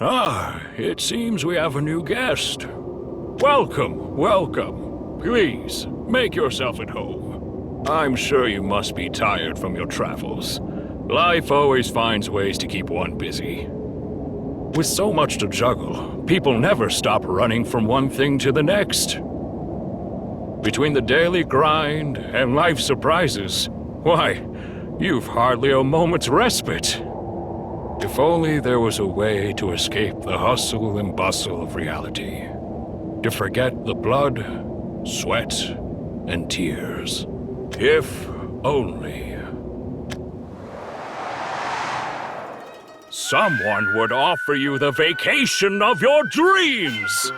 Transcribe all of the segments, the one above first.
Ah, it seems we have a new guest. Welcome, welcome. Please, make yourself at home. I'm sure you must be tired from your travels. Life always finds ways to keep one busy. With so much to juggle, people never stop running from one thing to the next. Between the daily grind and life surprises, why, you've hardly a moment's respite. If only there was a way to escape the hustle and bustle of reality. To forget the blood, sweat, and tears. If only. Someone would offer you the vacation of your dreams!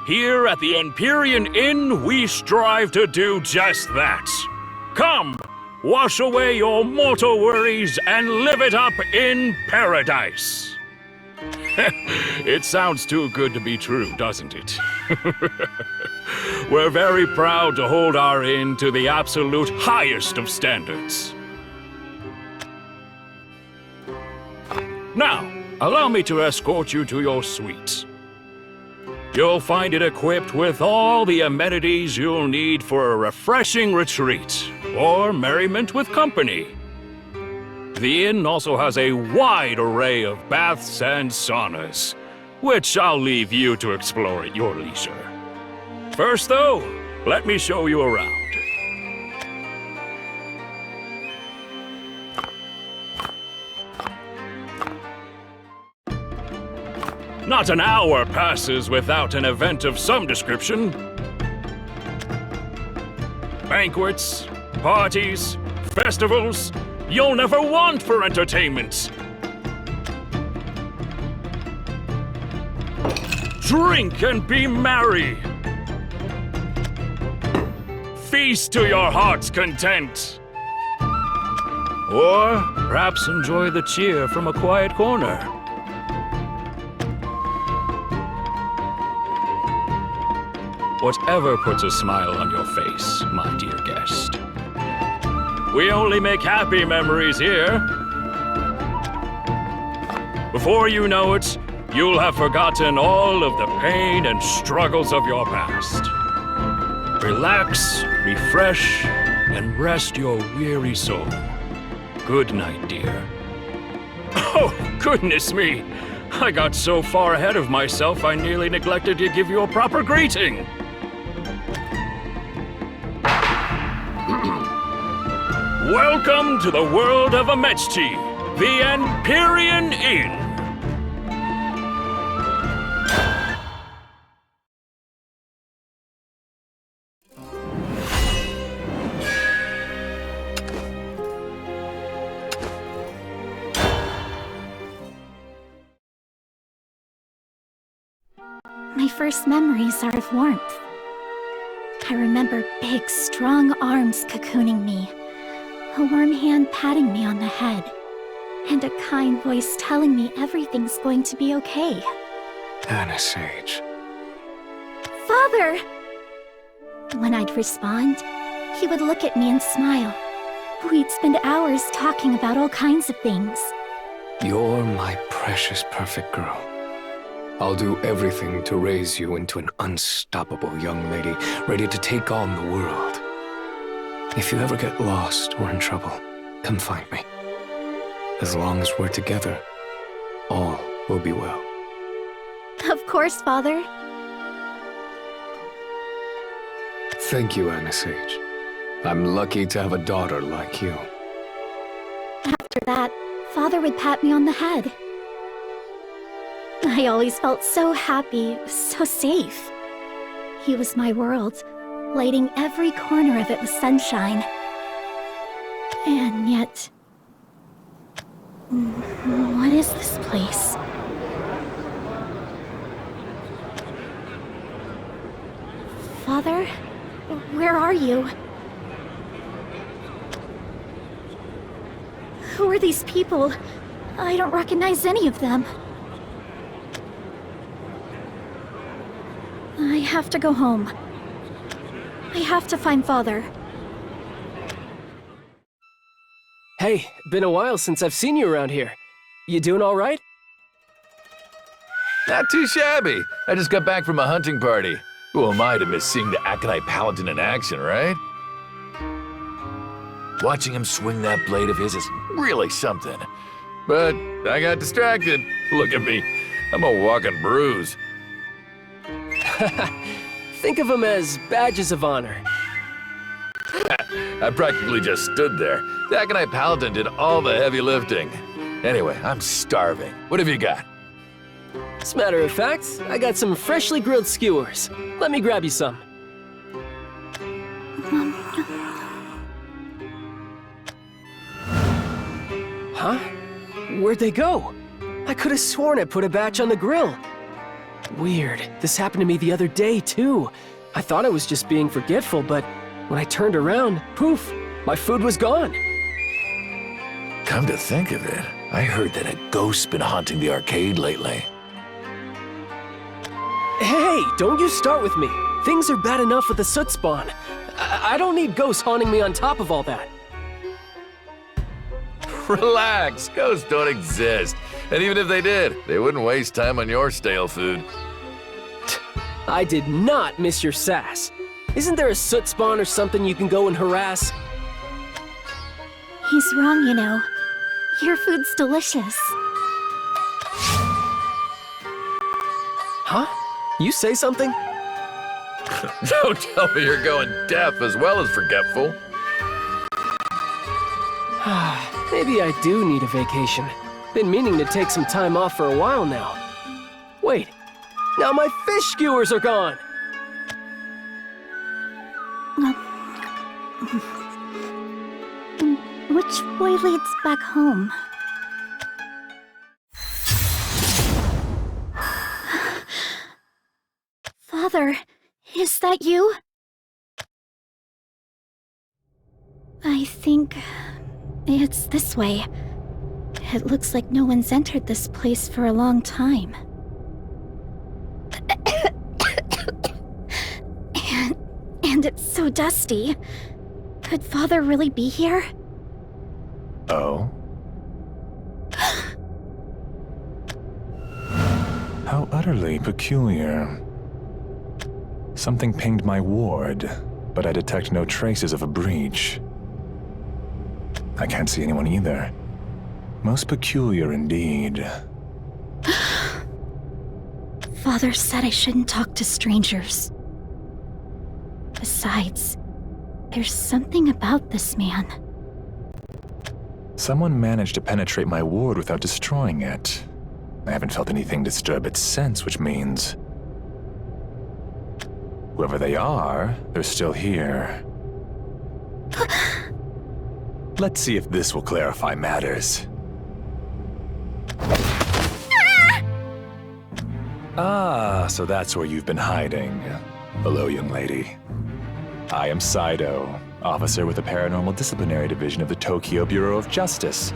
Here at the Empyrean Inn, we strive to do just that. Come, wash away your mortal worries and live it up in paradise. It sounds too good to be true, doesn't it? We're very proud to hold our inn to the absolute highest of standards. Now, allow me to escort you to your suite. You'll find it equipped with all the amenities you'll need for a refreshing retreat, or merriment with company. The inn also has a wide array of baths and saunas, which I'll leave you to explore at your leisure. First, though, let me show you around. Not an hour passes without an event of some description. Banquets, parties, festivals, you'll never want for entertainment. Drink and be merry. Feast to your heart's content. Or perhaps enjoy the cheer from a quiet corner. Whatever puts a smile on your face, my dear guest. We only make happy memories here. Before you know it, you'll have forgotten all of the pain and struggles of your past. Relax, refresh, and rest your weary soul. Good night, dear. Oh, goodness me! I got so far ahead of myself I nearly neglected to give you a proper greeting. Welcome to the world of Anisage, the Empyrean Inn. My first memories are of warmth. I remember big, strong arms cocooning me, a warm hand patting me on the head, and a kind voice telling me everything's going to be okay. Anisage. Father! When I'd respond, he would look at me and smile. We'd spend hours talking about all kinds of things. You're my precious perfect girl. I'll do everything to raise you into an unstoppable young lady, ready to take on the world. If you ever get lost or in trouble, come find me. As long as we're together, all will be well. Of course, Father. Thank you, Anisage. I'm lucky to have a daughter like you. After that, Father would pat me on the head. I always felt so happy, so safe. He was my world, lighting every corner of it with sunshine. And yet... what is this place? Father? Where are you? Who are these people? I don't recognize any of them. I have to go home. I have to find Father. Hey, been a while since I've seen you around here. You doing all right? Not too shabby. I just got back from a hunting party. Who am I to miss seeing the Aconite Paladin in action, right? Watching him swing that blade of his is really something. But I got distracted. Look at me. I'm a walking bruise. Think of them as badges of honor. I practically just stood there. The Aconite Paladin did all the heavy lifting. Anyway, I'm starving. What have you got? As a matter of fact, I got some freshly grilled skewers. Let me grab you some. Huh? Where'd they go? I could have sworn I put a batch on the grill. Weird. This happened to me the other day, too. I thought I was just being forgetful, but when I turned around, poof, my food was gone. Come to think of it, I heard that a ghost's been haunting the arcade lately. Hey, don't you start with me. Things are bad enough with the soot spawn. I don't need ghosts haunting me on top of all that. Relax, ghosts don't exist. And even if they did, they wouldn't waste time on your stale food. I did not miss your sass. Isn't there a soot spawn or something you can go and harass? He's wrong, you know. Your food's delicious. Huh? You say something? Don't tell me you're going deaf as well as forgetful. Maybe I do need a vacation. Been meaning to take some time off for a while now. Wait, now my fish skewers are gone! Which way leads back home? Father, is that you? I think it's this way. It looks like no one's entered this place for a long time. And it's so dusty. Could Father really be here? Oh? How utterly peculiar. Something pinged my ward, but I detect no traces of a breach. I can't see anyone either. Most peculiar indeed. Father said I shouldn't talk to strangers. Besides, there's something about this man. Someone managed to penetrate my ward without destroying it. I haven't felt anything disturb it since, which means... whoever they are, they're still here. Let's see if this will clarify matters. Ah, so that's where you've been hiding. Hello, young lady. I am Saido, officer with the Paranormal Disciplinary Division of the Tokyo Bureau of Justice.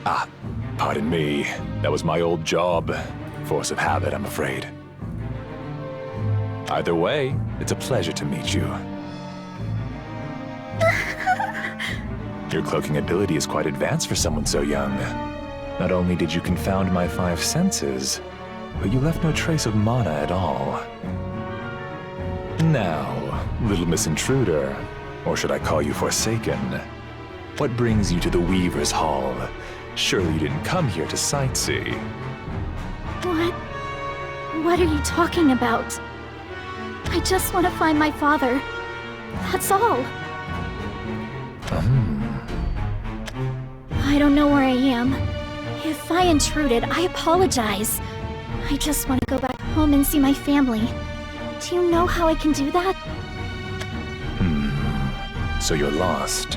Ah, pardon me. That was my old job. Force of habit, I'm afraid. Either way, it's a pleasure to meet you. Your cloaking ability is quite advanced for someone so young. Not only did you confound my 5 senses, but you left no trace of mana at all. Now, little Miss Intruder, or should I call you Forsaken, what brings you to the Weaver's Hall? Surely you didn't come here to sightsee. What are you talking about? I just want to find my father. That's all. I don't know where I am. If I intruded, I apologize. I just want to go back home and see my family. Do you know how I can do that? So you're lost.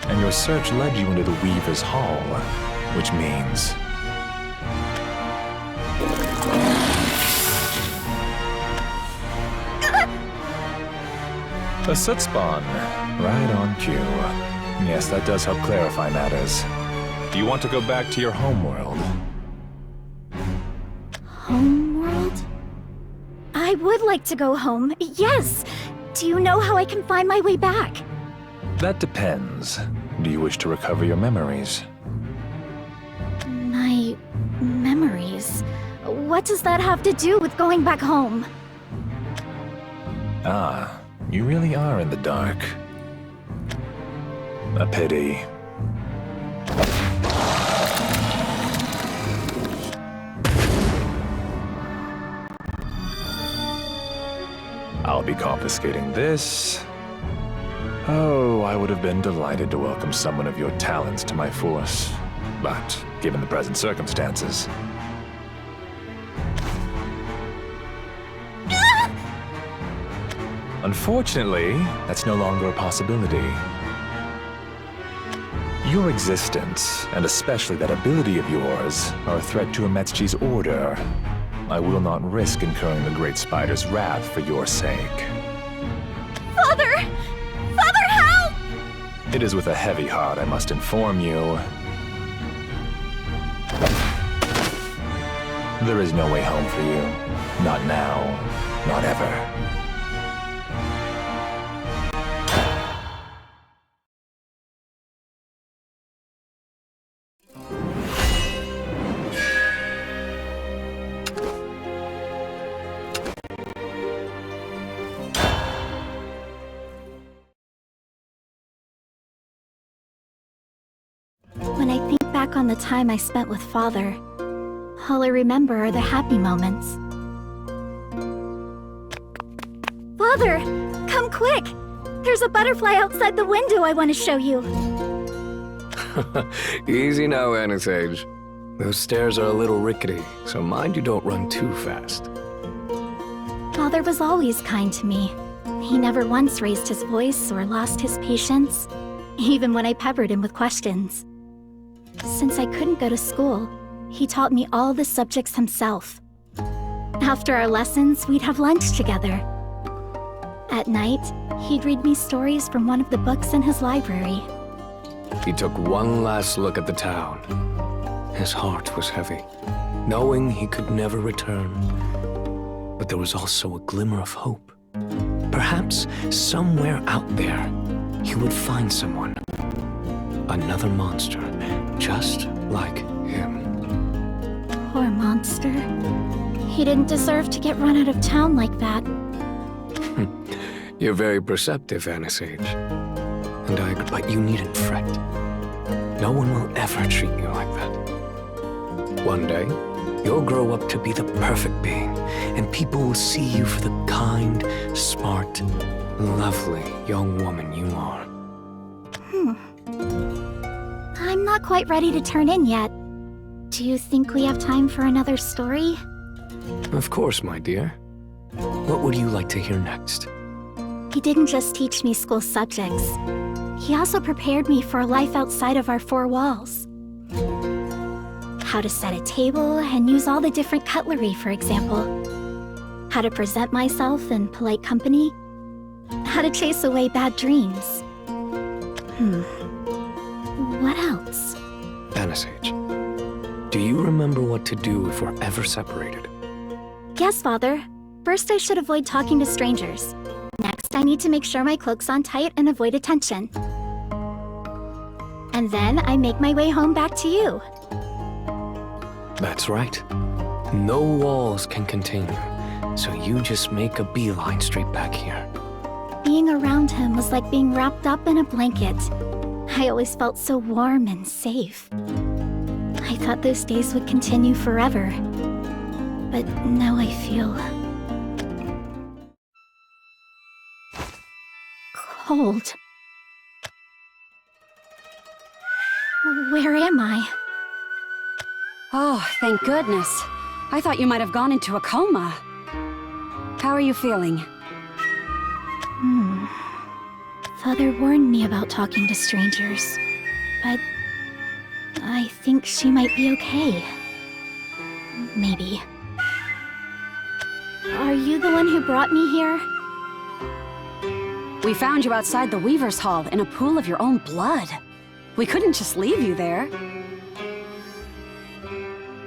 And your search led you into the Weaver's Hall, which means... a soot spawn. Right on cue. Yes, that does help clarify matters. Do you want to go back to your homeworld? Homeworld? I would like to go home, yes! Do you know how I can find my way back? That depends. Do you wish to recover your memories? My memories? What does that have to do with going back home? Ah, you really are in the dark. A pity. I'll be confiscating this. Oh, I would have been delighted to welcome someone of your talents to my force. But, given the present circumstances... Unfortunately, that's no longer a possibility. Your existence, and especially that ability of yours, are a threat to Ametschi's order. I will not risk incurring the Great Spider's wrath for your sake. Father! Father, help! It is with a heavy heart I must inform you. There is no way home for you. Not now, not ever. When I think back on the time I spent with Father, all I remember are the happy moments. Father! Come quick! There's a butterfly outside the window I want to show you. Easy now, Anisage. Those stairs are a little rickety, so mind you don't run too fast. Father was always kind to me. He never once raised his voice or lost his patience, even when I peppered him with questions. Since I couldn't go to school, he taught me all the subjects himself. After our lessons, we'd have lunch together. At night, he'd read me stories from one of the books in his library. He took one last look at the town. His heart was heavy, knowing he could never return. But there was also a glimmer of hope. Perhaps somewhere out there, he would find someone. Another monster, just like him. Poor monster. He didn't deserve to get run out of town like that. You're very perceptive, Anisage. And I agree, but you needn't fret. No one will ever treat you like that. One day, you'll grow up to be the perfect being, and people will see you for the kind, smart, lovely young woman you are. I'm not quite ready to turn in yet. Do you think we have time for another story? Of course, my dear. What would you like to hear next? He didn't just teach me school subjects. He also prepared me for a life outside of our four walls. How to set a table and use all the different cutlery, for example. How to present myself in polite company. How to chase away bad dreams. What else? Anisage, do you remember what to do if we're ever separated? Yes, Father. First, I should avoid talking to strangers. Next, I need to make sure my cloak's on tight and avoid attention. And then I make my way home back to you. That's right. No walls can contain you, so you just make a beeline straight back here. Being around him was like being wrapped up in a blanket. I always felt so warm and safe. I thought those days would continue forever. But now I feel... cold. Where am I? Oh, thank goodness. I thought you might have gone into a coma. How are you feeling? Father warned me about talking to strangers, but I think she might be okay. Maybe. Are you the one who brought me here? We found you outside the Weaver's Hall in a pool of your own blood. We couldn't just leave you there.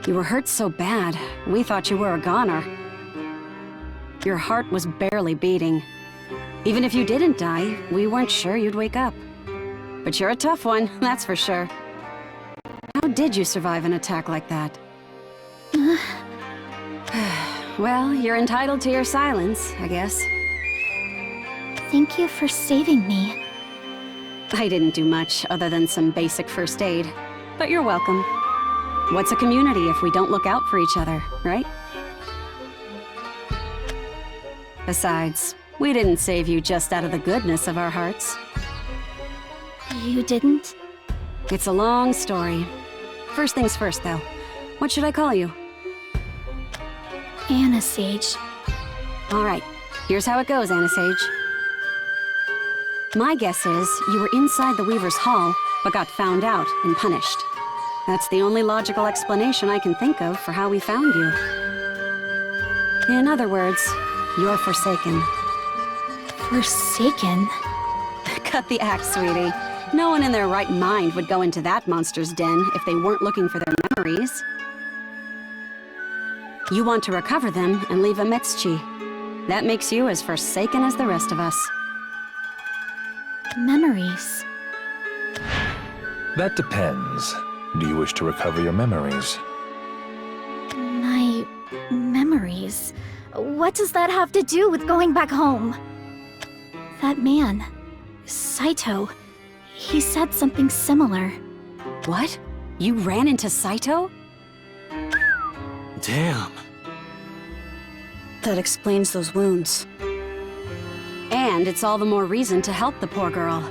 You were hurt so bad, we thought you were a goner. Your heart was barely beating. Even if you didn't die, we weren't sure you'd wake up. But you're a tough one, that's for sure. How did you survive an attack like that? Well, you're entitled to your silence, I guess. Thank you for saving me. I didn't do much other than some basic first aid, but you're welcome. What's a community if we don't look out for each other, right? Besides, we didn't save you just out of the goodness of our hearts. You didn't? It's a long story. First things first, though. What should I call you? Anisage. All right, here's how it goes, Anisage. My guess is you were inside the Weaver's Hall, but got found out and punished. That's the only logical explanation I can think of for how we found you. In other words, you're forsaken. Forsaken? Cut the act, sweetie. No one in their right mind would go into that monster's den if they weren't looking for their memories. You want to recover them and leave a Metzchi. That makes you as forsaken as the rest of us. Memories. That depends. Do you wish to recover your memories? My memories? What does that have to do with going back home? That man, Saito, he said something similar. What? You ran into Saito? Damn. That explains those wounds. And it's all the more reason to help the poor girl.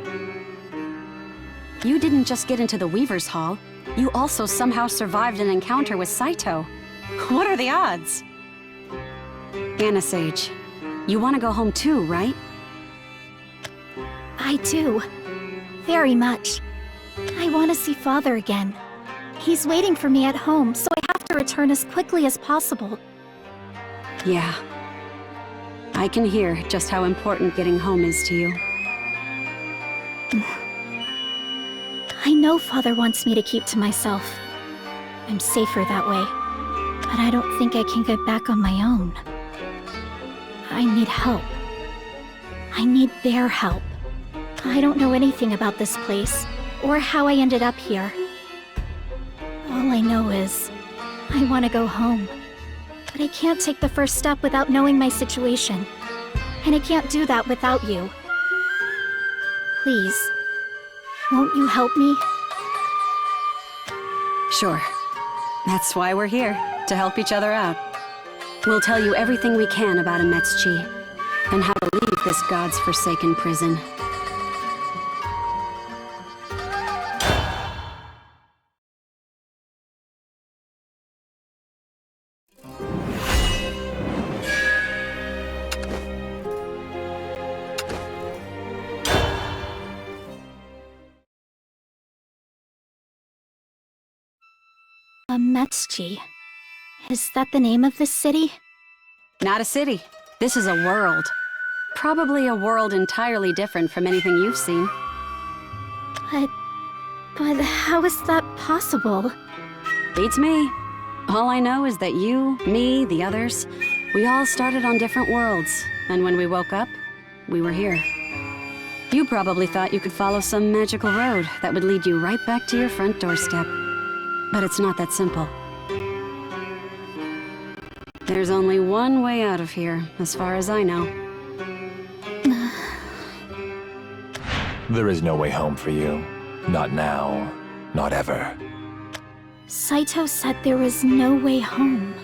You didn't just get into the Weaver's Hall, you also somehow survived an encounter with Saito. What are the odds? Anisage, you want to go home too, right? I do. Very much. I want to see Father again. He's waiting for me at home, so I have to return as quickly as possible. Yeah. I can hear just how important getting home is to you. I know Father wants me to keep to myself. I'm safer that way. But I don't think I can get back on my own. I need help. I need their help. I don't know anything about this place, or how I ended up here. All I know is, I want to go home. But I can't take the first step without knowing my situation. And I can't do that without you. Please, won't you help me? Sure. That's why we're here, to help each other out. We'll tell you everything we can about a Metzchi, and how to leave this god's forsaken prison. A Metzchi. Is that the name of this city? Not a city. This is a world. Probably a world entirely different from anything you've seen. But how is that possible? Beats me. All I know is that you, me, the others, we all started on different worlds, and when we woke up, we were here. You probably thought you could follow some magical road that would lead you right back to your front doorstep. But it's not that simple. There's only one way out of here, as far as I know. There is no way home for you. Not now. Not ever. Saito said there was no way home.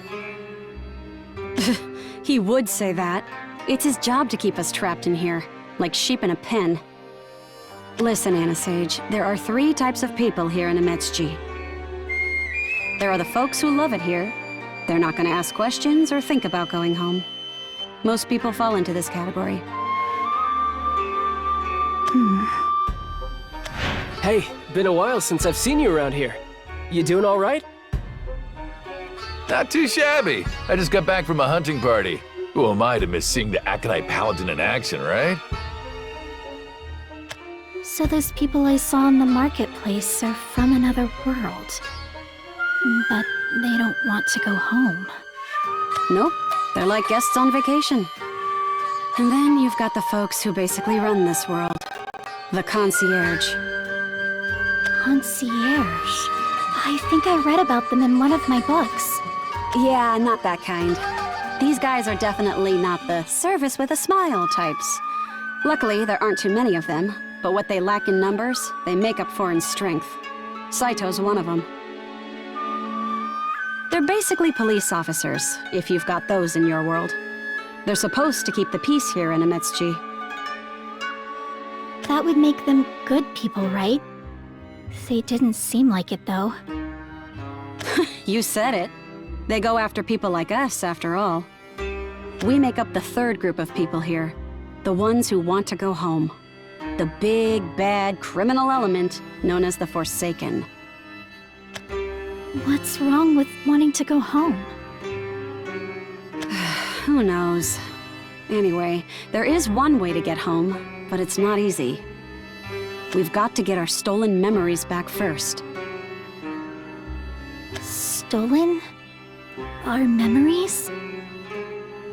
He would say that. It's his job to keep us trapped in here, like sheep in a pen. Listen, Anisage, there are 3 types of people here in Metzchi. There are the folks who love it here. They're not going to ask questions or think about going home. Most people fall into this category. Hey, been a while since I've seen you around here. You doing all right? Not too shabby. I just got back from a hunting party. Who am I to miss seeing the Aconite Paladin in action, right? So those people I saw in the marketplace are from another world. But they don't want to go home. Nope, they're like guests on vacation. And then you've got the folks who basically run this world. The concierge. Concierge? I think I read about them in one of my books. Yeah, not that kind. These guys are definitely not the service with a smile types. Luckily, there aren't too many of them, but what they lack in numbers, they make up for in strength. Saito's one of them. They're basically police officers, if you've got those in your world. They're supposed to keep the peace here in Anisage. That would make them good people, right? They didn't seem like it, though. You said it. They go after people like us, after all. We make up the third group of people here. The ones who want to go home. The big, bad, criminal element known as the Forsaken. What's wrong with wanting to go home? Who knows? Anyway, there is one way to get home, but it's not easy. We've got to get our stolen memories back first. Stolen? Our memories?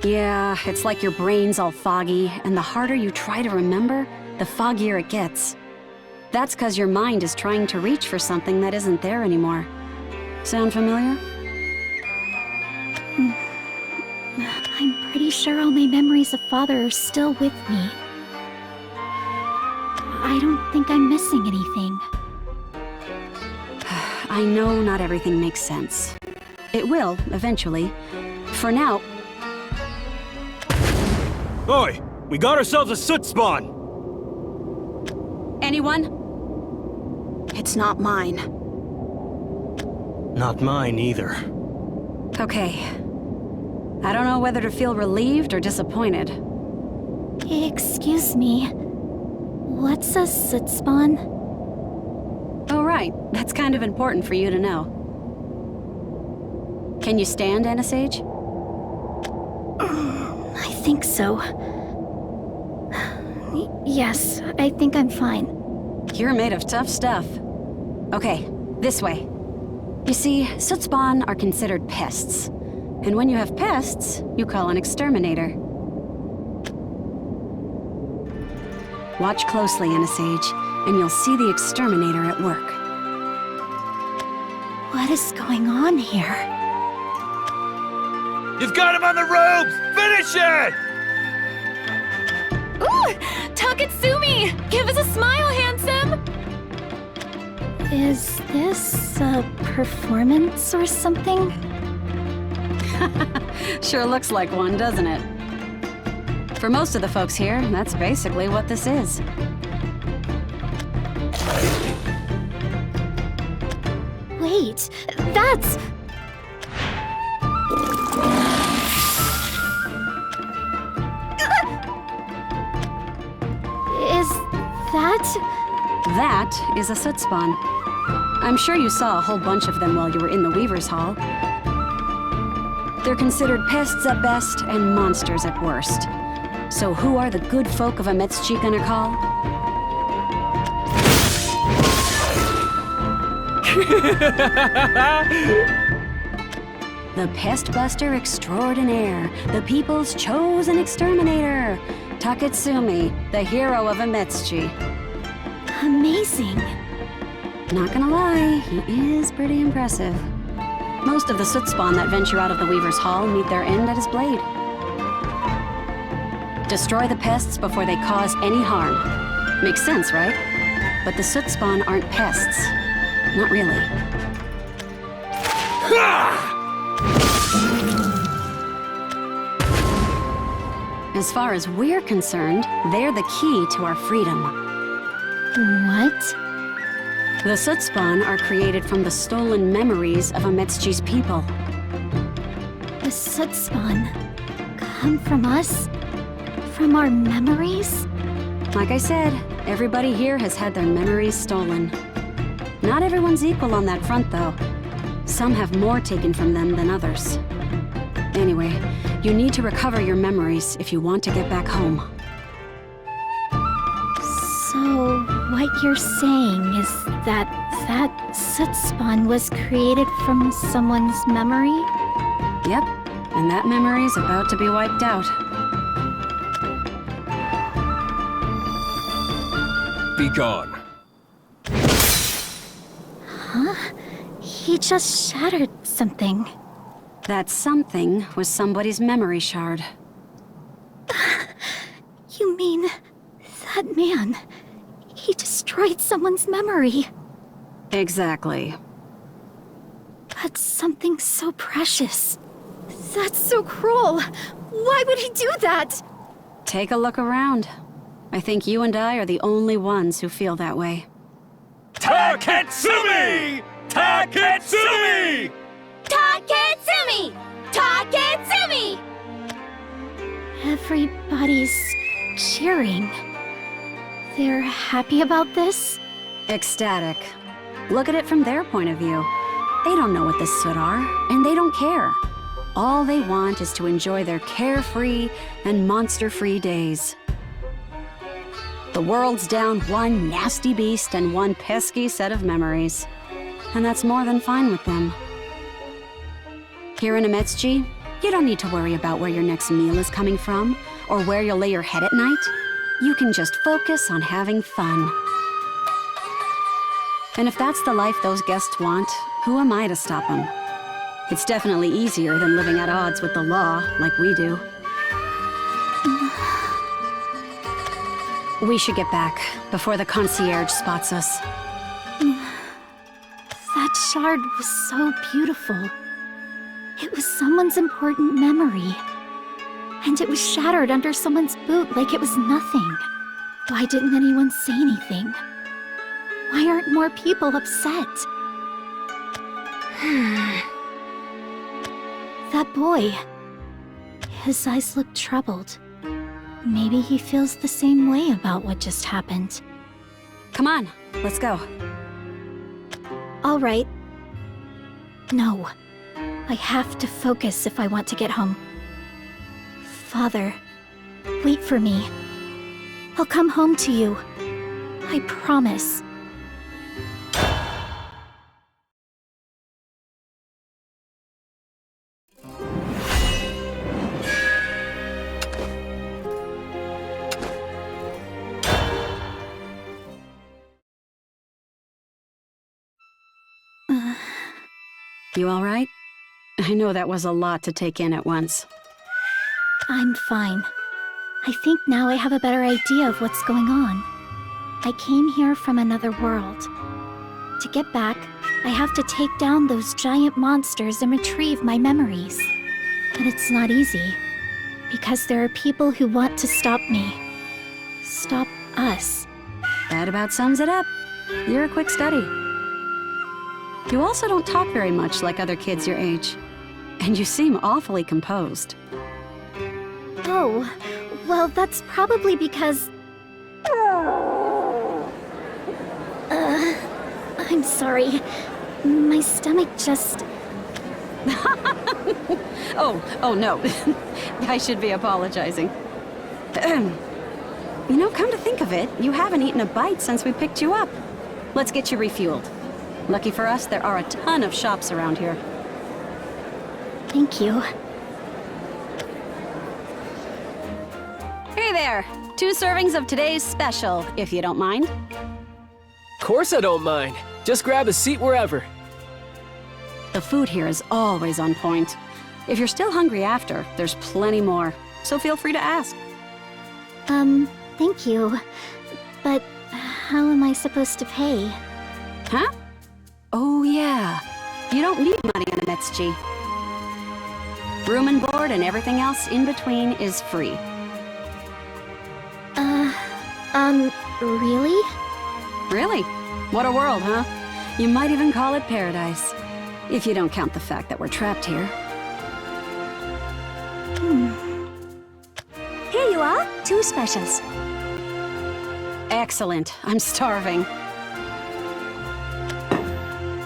Yeah, it's like your brain's all foggy, and the harder you try to remember, the foggier it gets. That's 'cause your mind is trying to reach for something that isn't there anymore. Sound familiar? I'm pretty sure all my memories of Father are still with me. I don't think I'm missing anything. I know not everything makes sense. It will, eventually. For now... Oi! We got ourselves a soot spawn! Anyone? It's not mine. Not mine either. Okay. I don't know whether to feel relieved or disappointed. Excuse me. What's a soot spawn? Oh, right. That's kind of important for you to know. Can you stand, Anisage? I think so. Yes, I think I'm fine. You're made of tough stuff. Okay, this way. You see, soot spawn are considered pests. And when you have pests, you call an exterminator. Watch closely, Anisage, and you'll see the exterminator at work. What is going on here? You've got him on the ropes! Finish it! Ooh! Taketsumi! Give us a smile, handsome! Is this a performance or something? Sure looks like one, doesn't it? For most of the folks here, that's basically what this is. Wait, that's... Is that... That is a soot spawn. I'm sure you saw a whole bunch of them while you were in the Weaver's Hall. They're considered pests at best and monsters at worst. So who are the good folk of Anisage gonna call? The Pest Buster Extraordinaire, the people's chosen exterminator, Taketsumi, the hero of Anisage. amazing. Not gonna lie, he is pretty impressive. Most of the soot spawn that venture out of the Weaver's Hall meet their end at his blade. Destroy the pests before they cause any harm. Makes sense, right? But the soot spawn aren't pests. Not really. As far as we're concerned, they're the key to our freedom. What? The soot spawn are created from the stolen memories of Ametsji's people. The soot spawn come from us? From our memories? Like I said, everybody here has had their memories stolen. Not everyone's equal on that front, though. Some have more taken from them than others. Anyway, you need to recover your memories if you want to get back home. So, what you're saying is that that soot spawn was created from someone's memory? Yep, and that memory's about to be wiped out. Be gone. Huh? He just shattered something. That something was somebody's memory shard. You mean... that man... he destroyed someone's memory. Exactly. But something so precious. That's so cruel. Why would he do that? Take a look around. I think you and I are the only ones who feel that way. Taketsumi! Taketsumi! Taketsumi! Taketsumi! Everybody's cheering. They're happy about this? Ecstatic. Look at it from their point of view. They don't know what the Soot are, and they don't care. All they want is to enjoy their carefree and monster-free days. The world's down one nasty beast and one pesky set of memories. And that's more than fine with them. Here in Anisage, you don't need to worry about where your next meal is coming from, or where you'll lay your head at night. You can just focus on having fun. And if that's the life those guests want, who am I to stop them? It's definitely easier than living at odds with the law, like we do. We should get back, before the concierge spots us. That shard was so beautiful. It was someone's important memory. And it was shattered under someone's boot like it was nothing. Why didn't anyone say anything? Why aren't more people upset? That boy. His eyes look troubled. Maybe he feels the same way about what just happened. Come on, let's go. All right. No. I have to focus if I want to get home. Father, wait for me. I'll come home to you. I promise. You all right? I know that was a lot to take in at once. I'm fine. I think now I have a better idea of what's going on. I came here from another world. To get back, I have to take down those giant monsters and retrieve my memories. But it's not easy, because there are people who want to stop me. Stop us. That about sums it up. You're a quick study. You also don't talk very much like other kids your age. And you seem awfully composed. Oh, well, that's probably because... I'm sorry. My stomach just... Oh no. I should be apologizing. You know, come to think of it, you haven't eaten a bite since we picked you up. Let's get you refueled. Lucky for us, there are a ton of shops around here. Thank you. Hey there! 2 servings of today's special, if you don't mind. Of course I don't mind. Just grab a seat wherever. The food here is always on point. If you're still hungry after, there's plenty more, so feel free to ask. Thank you. But how am I supposed to pay? Huh? Oh yeah, you don't need money in Anisage. Room and board and everything else in between is free. Really? Really? What a world, huh? You might even call it paradise. If you don't count the fact that we're trapped here. Here you are, 2 specials. Excellent. I'm starving.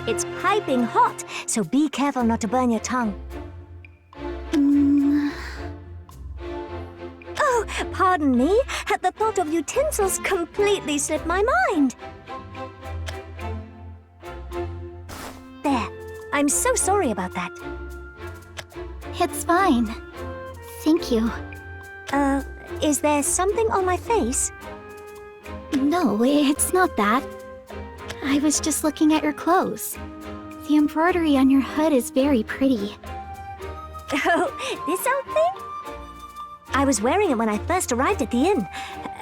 It's piping hot, so be careful not to burn your tongue. Oh, pardon me. At the thought of utensils completely slipped my mind. There. I'm so sorry about that. It's fine. Thank you. Is there something on my face? No, it's not that. I was just looking at your clothes. The embroidery on your hood is very pretty. Oh, this old thing? I was wearing it when I first arrived at the inn.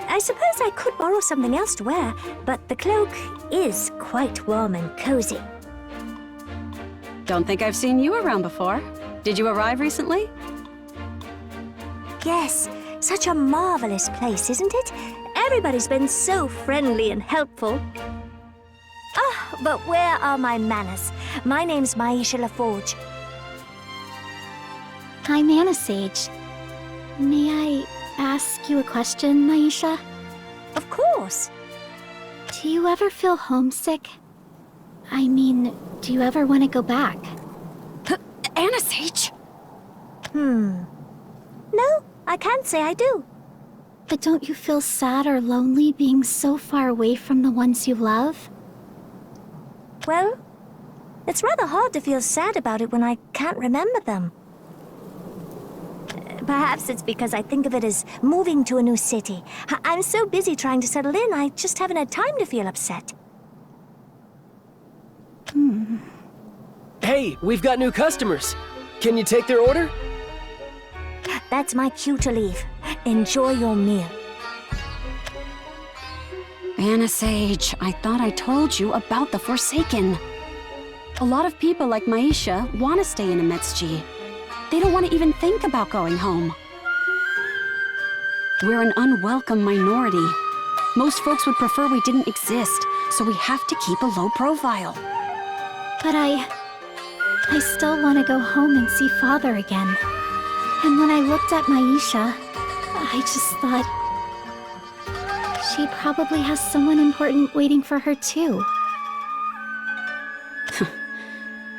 I suppose I could borrow something else to wear, but the cloak is quite warm and cozy. Don't think I've seen you around before. Did you arrive recently? Yes, such a marvelous place, isn't it? Everybody's been so friendly and helpful. Ah, but where are my manners? My name's Maisha LaForge. I'm Anisage. May I ask you a question, Maisha? Of course. Do you ever feel homesick? I mean, do you ever want to go back? Anisage! No, I can't say I do. But don't you feel sad or lonely being so far away from the ones you love? Well, it's rather hard to feel sad about it when I can't remember them. Perhaps it's because I think of it as moving to a new city. I'm so busy trying to settle in, I just haven't had time to feel upset. Hey, we've got new customers. Can you take their order? That's my cue to leave. Enjoy your meal. Anisage, I thought I told you about the Forsaken. A lot of people like Maisha want to stay in Anisage. They don't want to even think about going home. We're an unwelcome minority. Most folks would prefer we didn't exist, so we have to keep a low profile. But I still want to go home and see Father again. And when I looked at Maisha, I just thought she probably has someone important waiting for her too.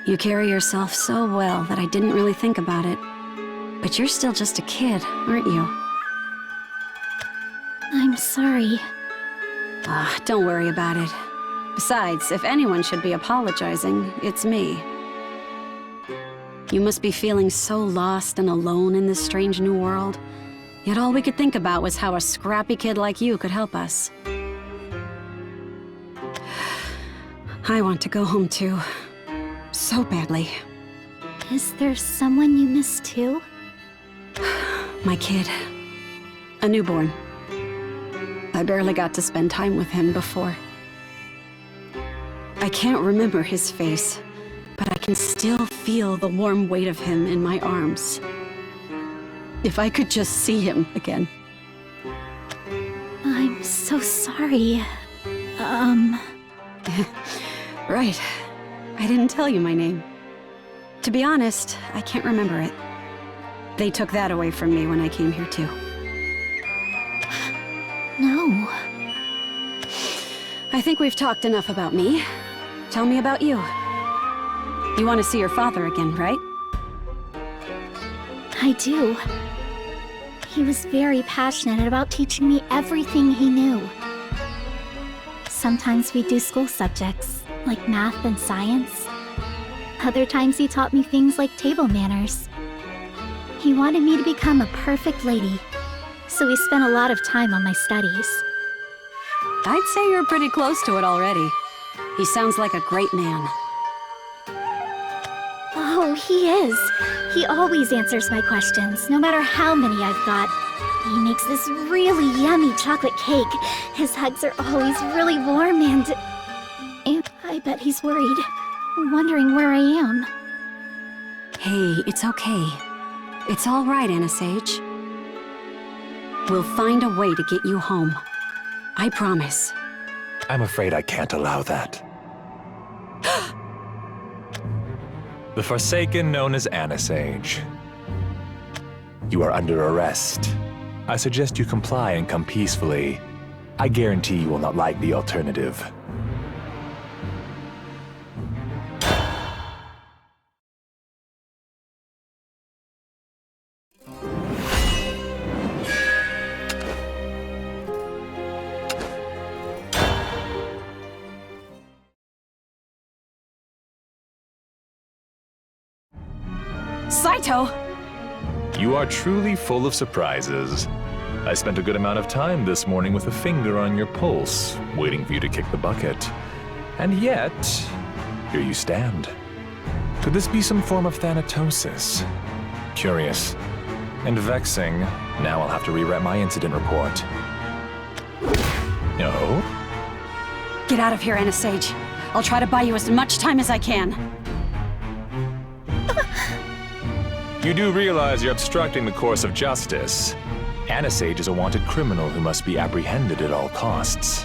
You carry yourself so well that I didn't really think about it. But you're still just a kid, aren't you? I'm sorry. Don't worry about it. Besides, if anyone should be apologizing, it's me. You must be feeling so lost and alone in this strange new world. Yet all we could think about was how a scrappy kid like you could help us. I want to go home too. So badly. Is there someone you miss too? My kid. A newborn. I barely got to spend time with him before. I can't remember his face, but I can still feel the warm weight of him in my arms. If I could just see him again. I'm so sorry. Right. I didn't tell you my name. To be honest, I can't remember it. They took that away from me when I came here too. No. I think we've talked enough about me. Tell me about you. You want to see your father again, right? I do. He was very passionate about teaching me everything he knew. Sometimes we do school subjects, like math and science. Other times he taught me things like table manners. He wanted me to become a perfect lady, so we spent a lot of time on my studies. I'd say you're pretty close to it already. He sounds like a great man. Oh, he is. He always answers my questions, no matter how many I've got. He makes this really yummy chocolate cake. His hugs are always really warm and I bet he's worried, wondering where I am. Hey, it's okay. It's all right, Anisage. We'll find a way to get you home. I promise. I'm afraid I can't allow that. The Forsaken known as Anisage. You are under arrest. I suggest you comply and come peacefully. I guarantee you will not like the alternative. Saito! You are truly full of surprises. I spent a good amount of time this morning with a finger on your pulse, waiting for you to kick the bucket. And yet, here you stand. Could this be some form of thanatosis? Curious. And vexing. Now I'll have to rewrite my incident report. No? Get out of here, Anisage. I'll try to buy you as much time as I can. You do realize you're obstructing the course of justice. Anisage is a wanted criminal who must be apprehended at all costs.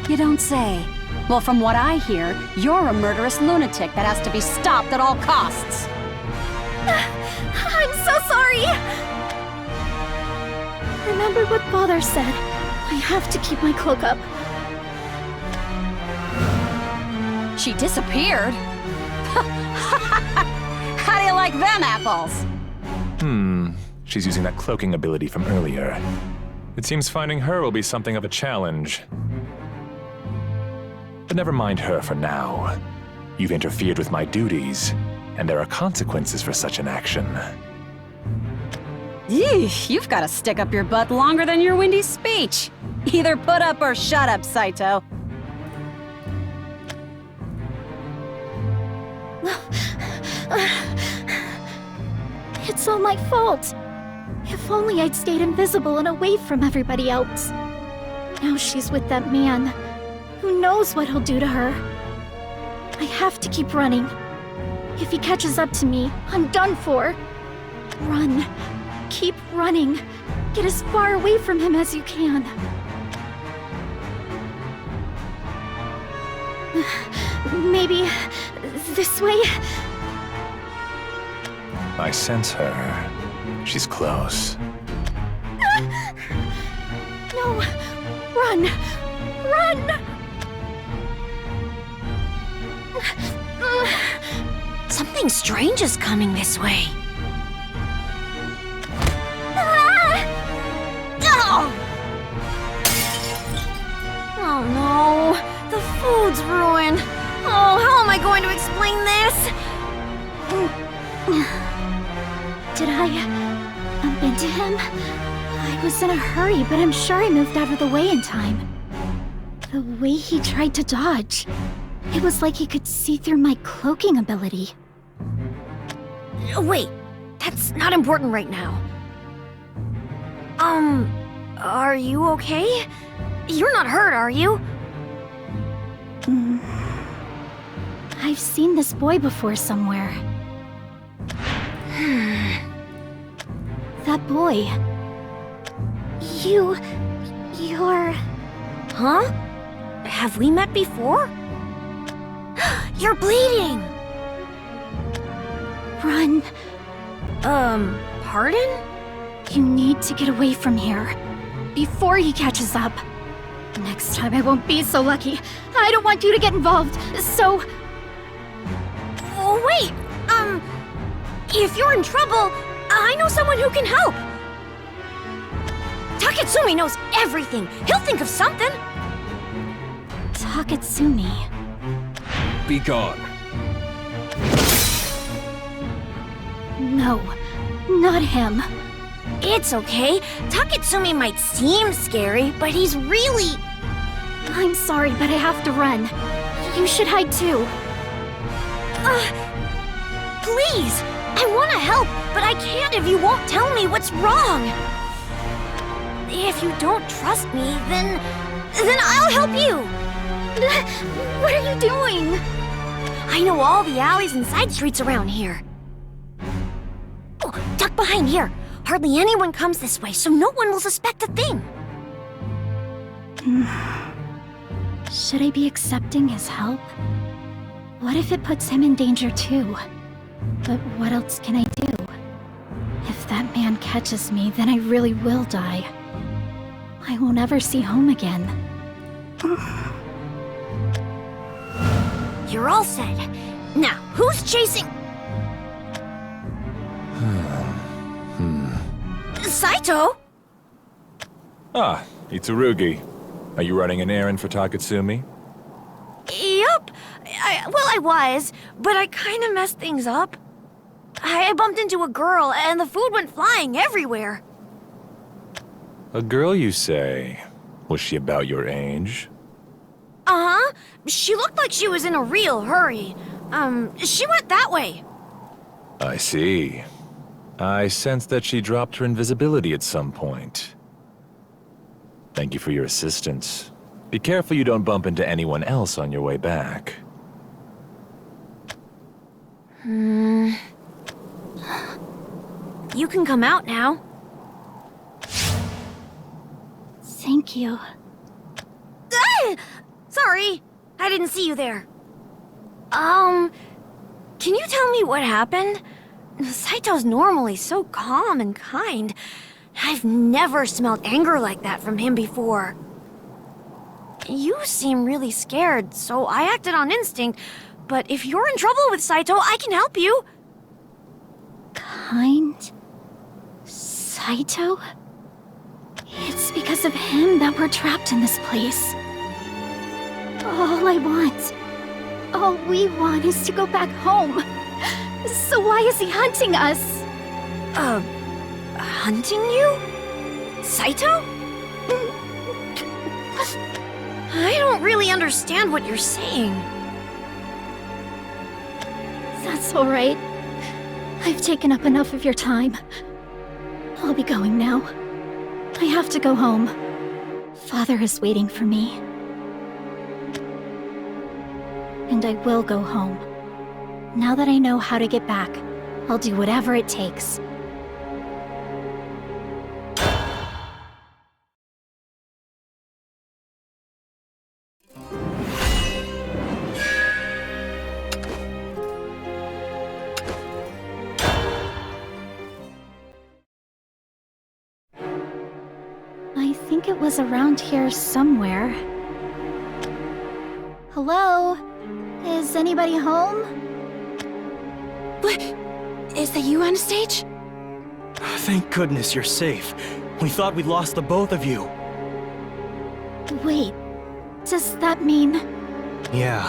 You don't say. Well, from what I hear, you're a murderous lunatic that has to be stopped at all costs. I'm so sorry! Remember what Father said. I have to keep my cloak up. She disappeared? How do you like them apples? She's using that cloaking ability from earlier. It seems finding her will be something of a challenge. But never mind her for now. You've interfered with my duties, and there are consequences for such an action. Yeesh, you've got to stick up your butt longer than your windy speech. Either put up or shut up, Saito. It's all my fault. If only I'd stayed invisible and away from everybody else. Now she's with that man. Who knows what he'll do to her? I have to keep running. If he catches up to me, I'm done for. Run. Keep running. Get as far away from him as you can. Maybe this way? I sense her. She's close. No! Run! Run! Something strange is coming this way. Oh no, the food's ruined. Oh, how am I going to explain this? Did I bump into him? I was in a hurry, but I'm sure I moved out of the way in time. The way he tried to dodge. It was like he could see through my cloaking ability. Wait, that's not important right now. Are you okay? You're not hurt, are you? I've seen this boy before somewhere. That boy. You're... Huh? Have we met before? You're bleeding! Run. Pardon? You need to get away from here. Before he catches up. Next time I won't be so lucky. I don't want you to get involved, so... Oh, wait! If you're in trouble, I know someone who can help! Taketsumi knows everything! He'll think of something! Taketsumi. Be gone. No, not him. It's okay. Taketsumi might seem scary, but he's really... I'm sorry, but I have to run. You should hide too. Please! I want to help, but I can't if you won't tell me what's wrong. If you don't trust me, then I'll help you. What are you doing? I know all the alleys and side streets around here. Oh, duck behind here. Hardly anyone comes this way, so no one will suspect a thing. Should I be accepting his help? What if it puts him in danger too? But what else can I do? If that man catches me, then I really will die. I will never see home again. You're all set. Now, who's chasing... Saito? Ah, Itsurugi. Are you running an errand for Taketsumi? Yup. I was, but I kinda messed things up. I bumped into a girl, and the food went flying everywhere. A girl, you say? Was she about your age? Uh-huh. She looked like she was in a real hurry. She went that way. I see. I sense that she dropped her invisibility at some point. Thank you for your assistance. Be careful you don't bump into anyone else on your way back. You can come out now. Thank you. Sorry, I didn't see you there. Can you tell me what happened? Saito's normally so calm and kind. I've never smelled anger like that from him before. You seem really scared, so I acted on instinct. But if you're in trouble with Saito, I can help you. Kind? Saito? It's because of him that we're trapped in this place. All we want is to go back home. So why is he hunting us? Hunting you? Saito? I don't really understand what you're saying. That's all right. I've taken up enough of your time. I'll be going now. I have to go home. Father is waiting for me. And I will go home. Now that I know how to get back, I'll do whatever it takes. I think it was around here somewhere. Hello? Is anybody home? What? Is that you, Anisage? Thank goodness you're safe. We thought we'd lost the both of you. Wait, does that mean... Yeah.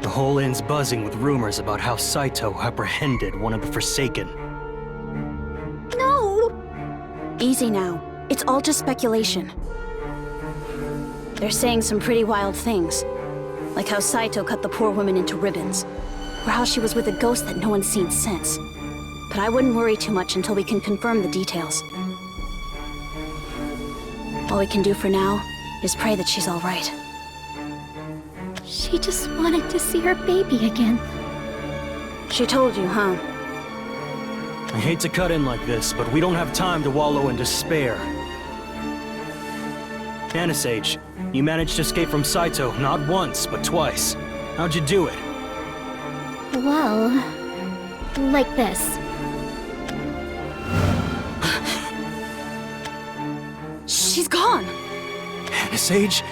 The whole inn's buzzing with rumors about how Saito apprehended one of the Forsaken. No! Easy now. It's all just speculation. They're saying some pretty wild things. Like how Saito cut the poor woman into ribbons. Or how she was with a ghost that no one's seen since. But I wouldn't worry too much until we can confirm the details. All we can do for now is pray that she's all right. She just wanted to see her baby again. She told you, huh? I hate to cut in like this, but we don't have time to wallow in despair. Anisage, you managed to escape from Saito not once, but twice. How'd you do it? Well... like this. She's gone! Anisage?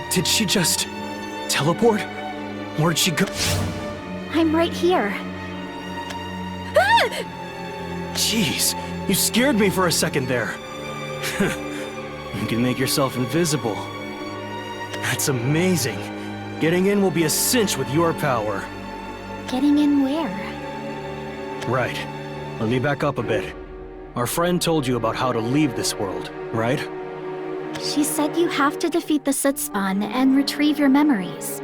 Did she just... teleport? Where'd she go? I'm right here. Jeez, you scared me for a second there. You can make yourself invisible. That's amazing. Getting in will be a cinch with your power. Getting in where? Right. Let me back up a bit. Our friend told you about how to leave this world, right? She said you have to defeat the Sootspawn and retrieve your memories.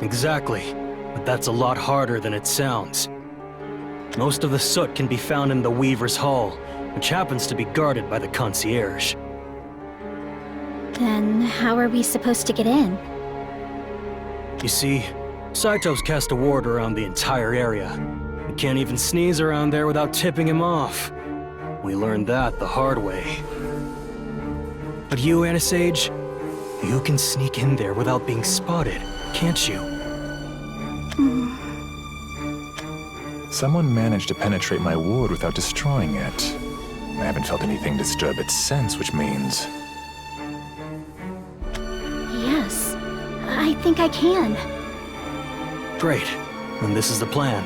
Exactly. But that's a lot harder than it sounds. Most of the soot can be found in the Weaver's Hall, which happens to be guarded by the concierge. Then how are we supposed to get in? You see, Saito's cast a ward around the entire area. You can't even sneeze around there without tipping him off. We learned that the hard way. But you, Anisage, you can sneak in there without being spotted, can't you? Someone managed to penetrate my ward without destroying it. I haven't felt anything disturb its sense, which means... Yes, I think I can. Great. Then this is the plan.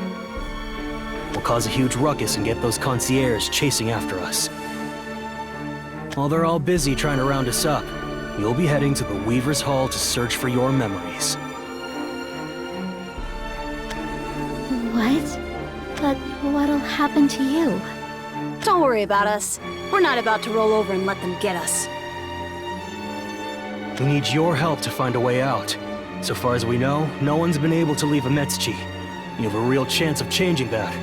We'll cause a huge ruckus and get those concierges chasing after us. While they're all busy trying to round us up, you'll be heading to the Weaver's Hall to search for your memories. What? But what'll happen to you? Don't worry about us. We're not about to roll over and let them get us. We need your help to find a way out. So far as we know, no one's been able to leave Ametsuchi. You have a real chance of changing that.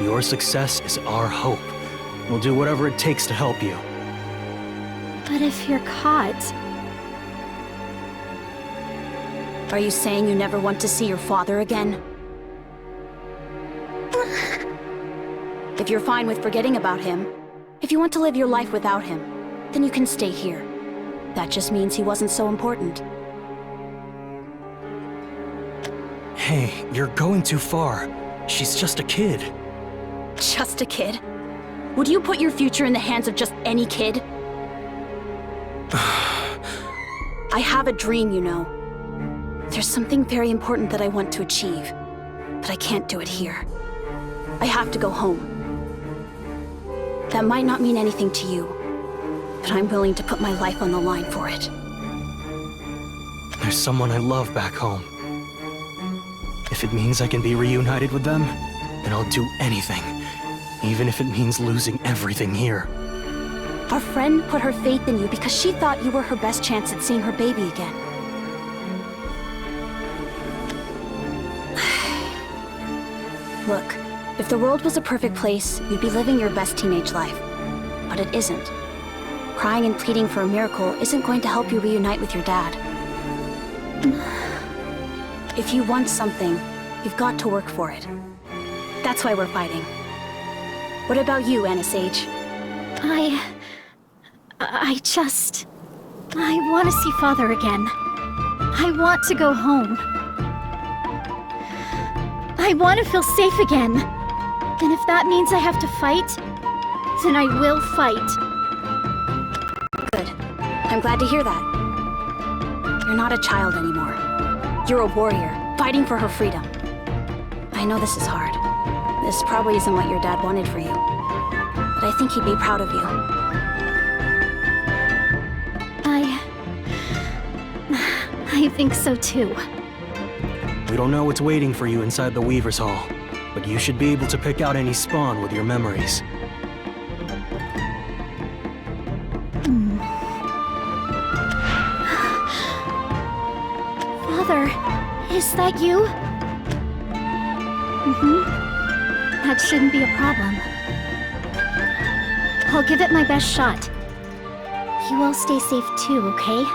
Your success is our hope. We'll do whatever it takes to help you. But if you're caught... Are you saying you never want to see your father again? If you're fine with forgetting about him, if you want to live your life without him, then you can stay here. That just means he wasn't so important. Hey, you're going too far. She's just a kid. Just a kid? Would you put your future in the hands of just any kid? I have a dream, you know. There's something very important that I want to achieve, but I can't do it here. I have to go home. That might not mean anything to you, but I'm willing to put my life on the line for it. There's someone I love back home. If it means I can be reunited with them, then I'll do anything, even if it means losing everything here. Our friend put her faith in you because she thought you were her best chance at seeing her baby again. Look, if the world was a perfect place, you'd be living your best teenage life. But it isn't. Crying and pleading for a miracle isn't going to help you reunite with your dad. If you want something, you've got to work for it. That's why we're fighting. What about you, Anisage? I want to see Father again. I want to go home. I want to feel safe again. And if that means I have to fight, then I will fight. Good. I'm glad to hear that. You're not a child anymore. You're a warrior, fighting for her freedom. I know this is hard. This probably isn't what your dad wanted for you. But I think he'd be proud of you. I think so too. We don't know what's waiting for you inside the Weaver's Hall, but you should be able to pick out any spawn with your memories. Father, is that you? That shouldn't be a problem. I'll give it my best shot. You all stay safe too, okay?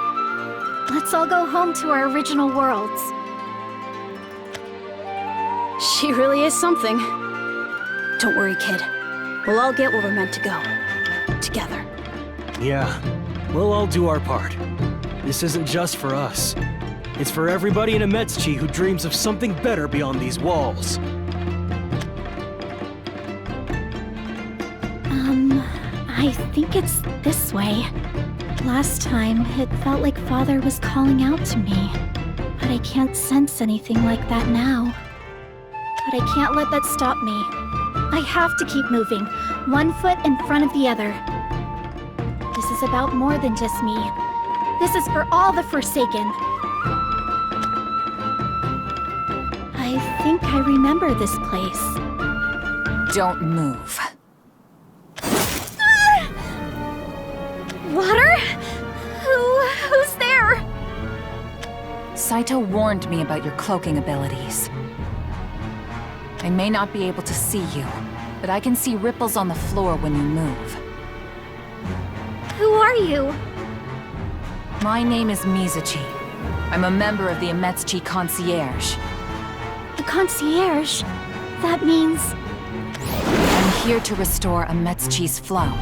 Let's all go home to our original worlds. She really is something. Don't worry, kid. We'll all get where we're meant to go. Together. Yeah, we'll all do our part. This isn't just for us. It's for everybody in Anisage who dreams of something better beyond these walls. I think it's this way. Last time, it felt like Father was calling out to me. But I can't sense anything like that now. But I can't let that stop me. I have to keep moving, one foot in front of the other. This is about more than just me. This is for all the Forsaken. I think I remember this place. Don't move. Water? Who's there? Saito warned me about your cloaking abilities. I may not be able to see you, but I can see ripples on the floor when you move. Who are you? My name is Mizuchi. I'm a member of the Anisage Concierge. The Concierge? That means... I'm here to restore Anisage's flow.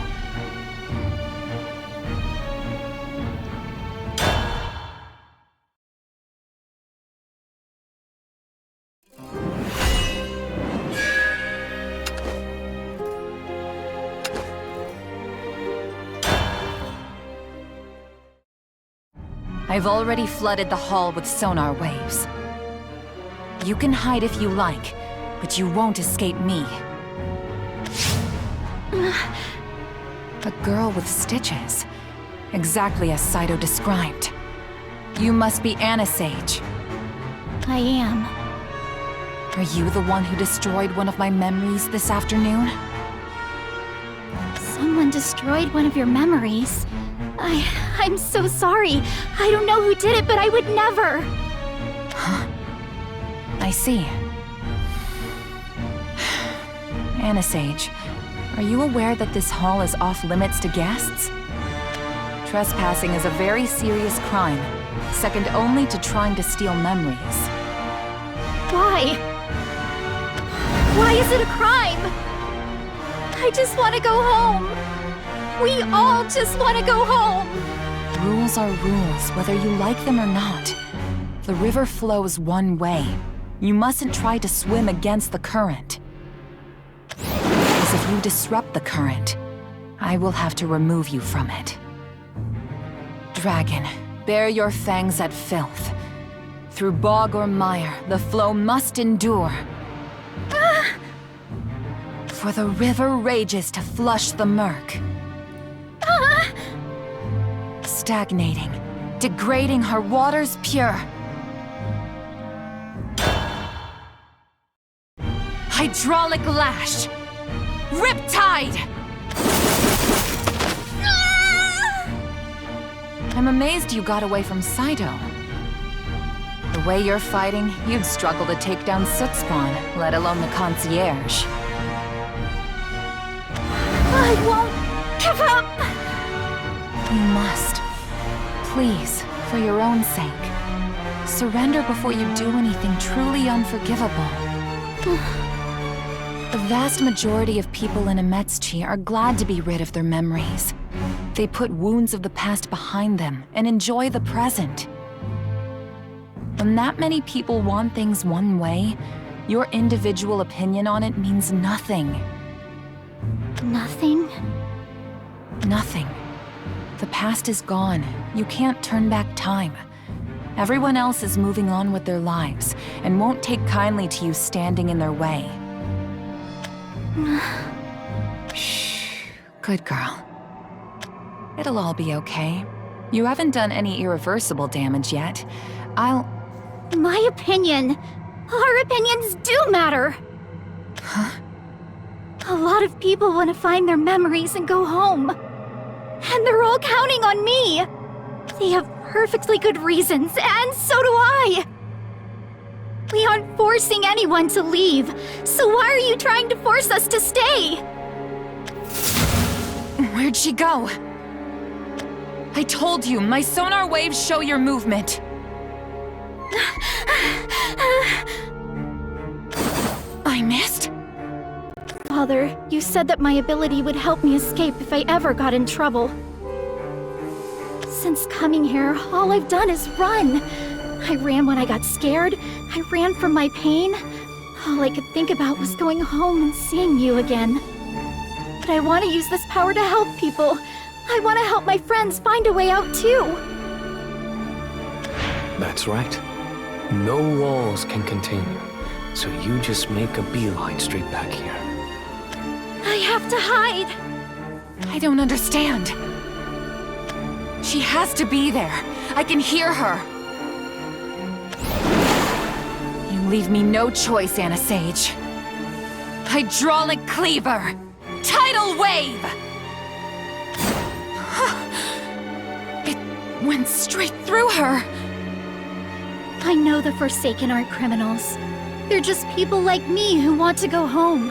I've already flooded the hall with sonar waves. You can hide if you like, but you won't escape me. A girl with stitches. Exactly as Saito described. You must be Anisage. I am. Are you the one who destroyed one of my memories this afternoon? Someone destroyed one of your memories? I'm so sorry. I don't know who did it, but I would never. Huh? I see. Anisage, are you aware that this hall is off-limits to guests? Trespassing is a very serious crime, second only to trying to steal memories. Why? Why is it a crime? I just want to go home. We all just want to go home. Rules are rules, whether you like them or not. The river flows one way. You mustn't try to swim against the current. Because if you disrupt the current, I will have to remove you from it. Dragon, bare your fangs at filth. Through bog or mire, the flow must endure. For the river rages to flush the murk. Stagnating, degrading her waters pure. Hydraulic lash! Riptide! I'm amazed you got away from Saito. The way you're fighting, you'd struggle to take down Sootspawn, let alone the concierge. I won't give up! You must. Please, for your own sake. Surrender before you do anything truly unforgivable. The vast majority of people in Ametsuchi are glad to be rid of their memories. They put wounds of the past behind them and enjoy the present. When that many people want things one way, your individual opinion on it means nothing. Nothing? Nothing. The past is gone. You can't turn back time. Everyone else is moving on with their lives and won't take kindly to you standing in their way. Shh. Good girl. It'll all be okay. You haven't done any irreversible damage yet. My opinion. Our opinions do matter. Huh? A lot of people want to find their memories and go home. And they're all counting on me. They have perfectly good reasons, and so do I. We aren't forcing anyone to leave, so why are you trying to force us to stay? Where'd she go? I told you, my sonar waves show your movement. I missed? Father, you said that my ability would help me escape if I ever got in trouble. Since coming here, all I've done is run. I ran when I got scared. I ran from my pain. All I could think about was going home and seeing you again. But I want to use this power to help people. I want to help my friends find a way out too. That's right. No walls can contain you, so you just make a beeline straight back here. I have to hide. I don't understand. She has to be there. I can hear her. You leave me no choice, Anisage. Hydraulic cleaver! Tidal wave! It went straight through her. I know the Forsaken aren't criminals. They're just people like me who want to go home.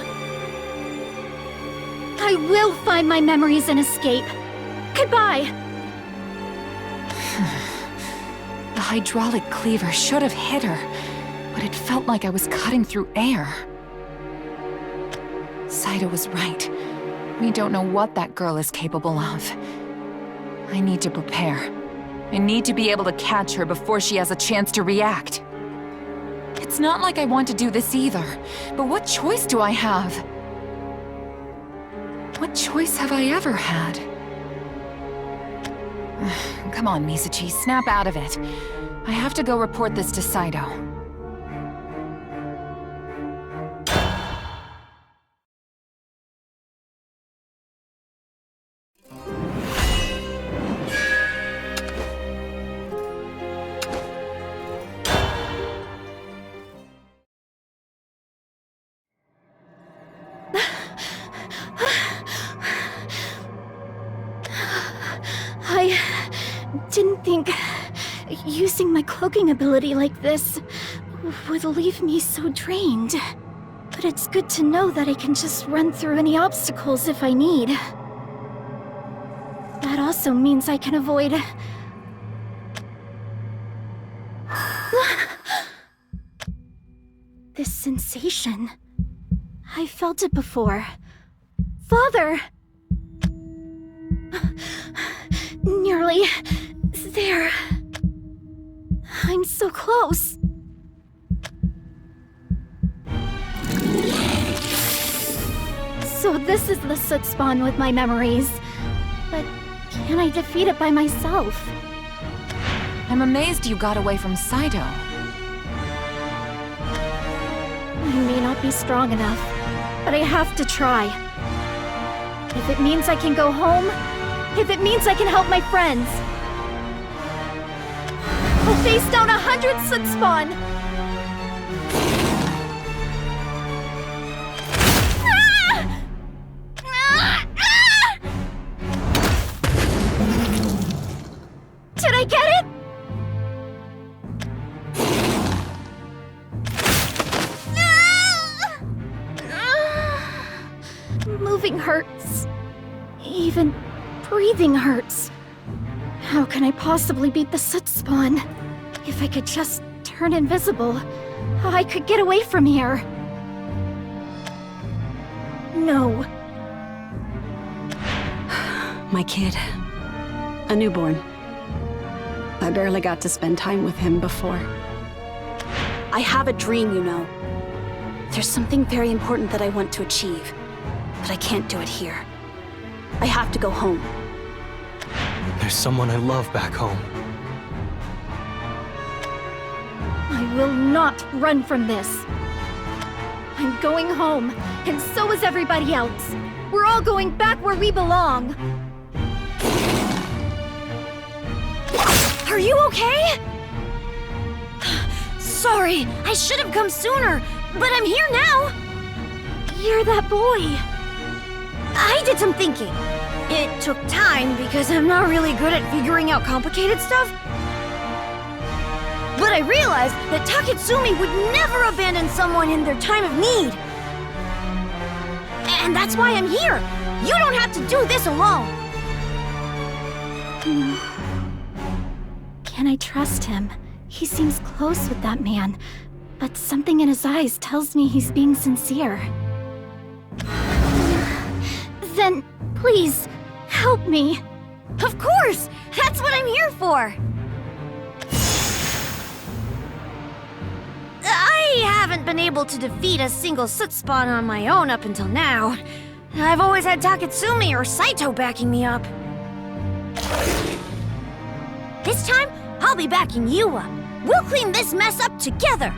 I will find my memories and escape. Goodbye! The hydraulic cleaver should have hit her, but it felt like I was cutting through air. Saito was right. We don't know what that girl is capable of. I need to prepare. I need to be able to catch her before she has a chance to react. It's not like I want to do this either, but what choice do I have? What choice have I ever had? Come on, Misachi, snap out of it. I have to go report this to Saito. I didn't think using my cloaking ability like this would leave me so drained. But it's good to know that I can just run through any obstacles if I need. That also means I can avoid... this sensation. I felt it before. Father! Nearly... there. I'm so close. So this is the soot spawn with my memories. But can I defeat it by myself? I'm amazed you got away from Saito. I may not be strong enough, but I have to try. If it means I can go home, if it means I can help my friends, I'll face down 100 soot spawn! Did I get it? Moving hurts. Even breathing hurts. How can I possibly beat the soot spawn? If I could just turn invisible, I could get away from here. No. My kid. A newborn. I barely got to spend time with him before. I have a dream, you know. There's something very important that I want to achieve, but I can't do it here. I have to go home. There's someone I love back home. I will not run from this. I'm going home, and so is everybody else. We're all going back where we belong. Are you okay? Sorry, I should have come sooner, but I'm here now. You're that boy. I did some thinking. It took time because I'm not really good at figuring out complicated stuff. But I realized that Taketsumi would never abandon someone in their time of need. And that's why I'm here. You don't have to do this alone. Can I trust him? He seems close with that man, but something in his eyes tells me he's being sincere. Then, please, help me. Of course! That's what I'm here for! I haven't been able to defeat a single soot spawn on my own up until now. I've always had Taketsumi or Saito backing me up. This time, I'll be backing you up. We'll clean this mess up together.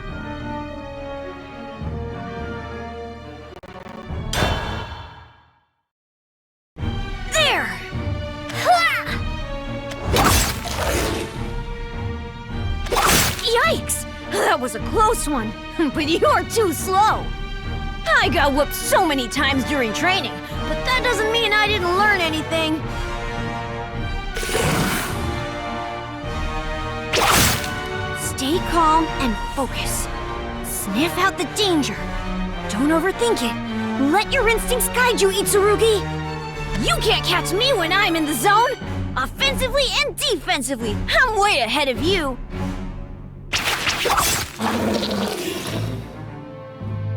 There! Yikes! That was a close one, but you're too slow. I got whooped so many times during training, but that doesn't mean I didn't learn anything. Stay calm and focus. Sniff out the danger. Don't overthink it. Let your instincts guide you, Itsurugi. You can't catch me when I'm in the zone. Offensively and defensively, I'm way ahead of you.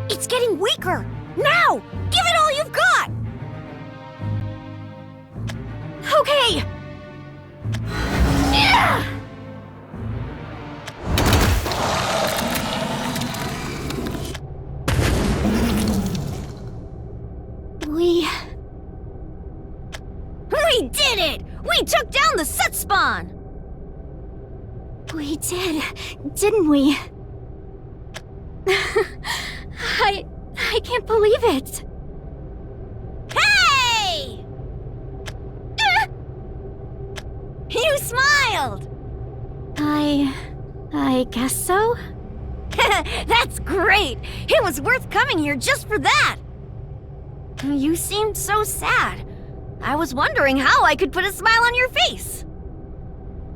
It's getting weaker. Now, give it all you've got. Okay. Yeah! We did it! We took down the soot spawn! We did, didn't we? I can't believe it! Hey! You smiled! I guess so? That's great! It was worth coming here just for that! You seemed so sad. I was wondering how I could put a smile on your face.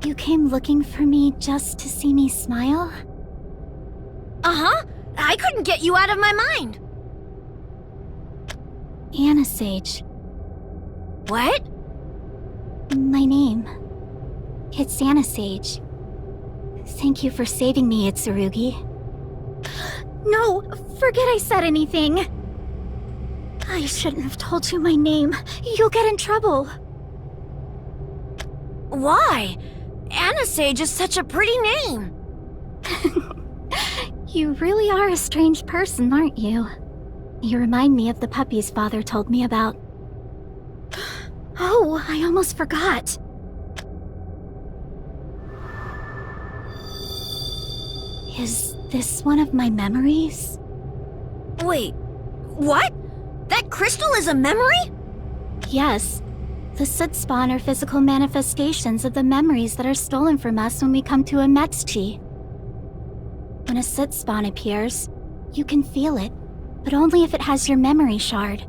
You came looking for me just to see me smile? Uh-huh. I couldn't get you out of my mind. Anisage. What? My name. It's Anisage. Thank you for saving me, Itsurugi. No! Forget I said anything! I shouldn't have told you my name. You'll get in trouble. Why? Anisage is such a pretty name. You really are a strange person, aren't you? You remind me of the puppies Father told me about. Oh, I almost forgot. Is this one of my memories? Wait, what? That crystal is a memory? Yes. The Soot Spawn are physical manifestations of the memories that are stolen from us when we come to Emetschi. When a Soot Spawn appears, you can feel it, but only if it has your memory shard.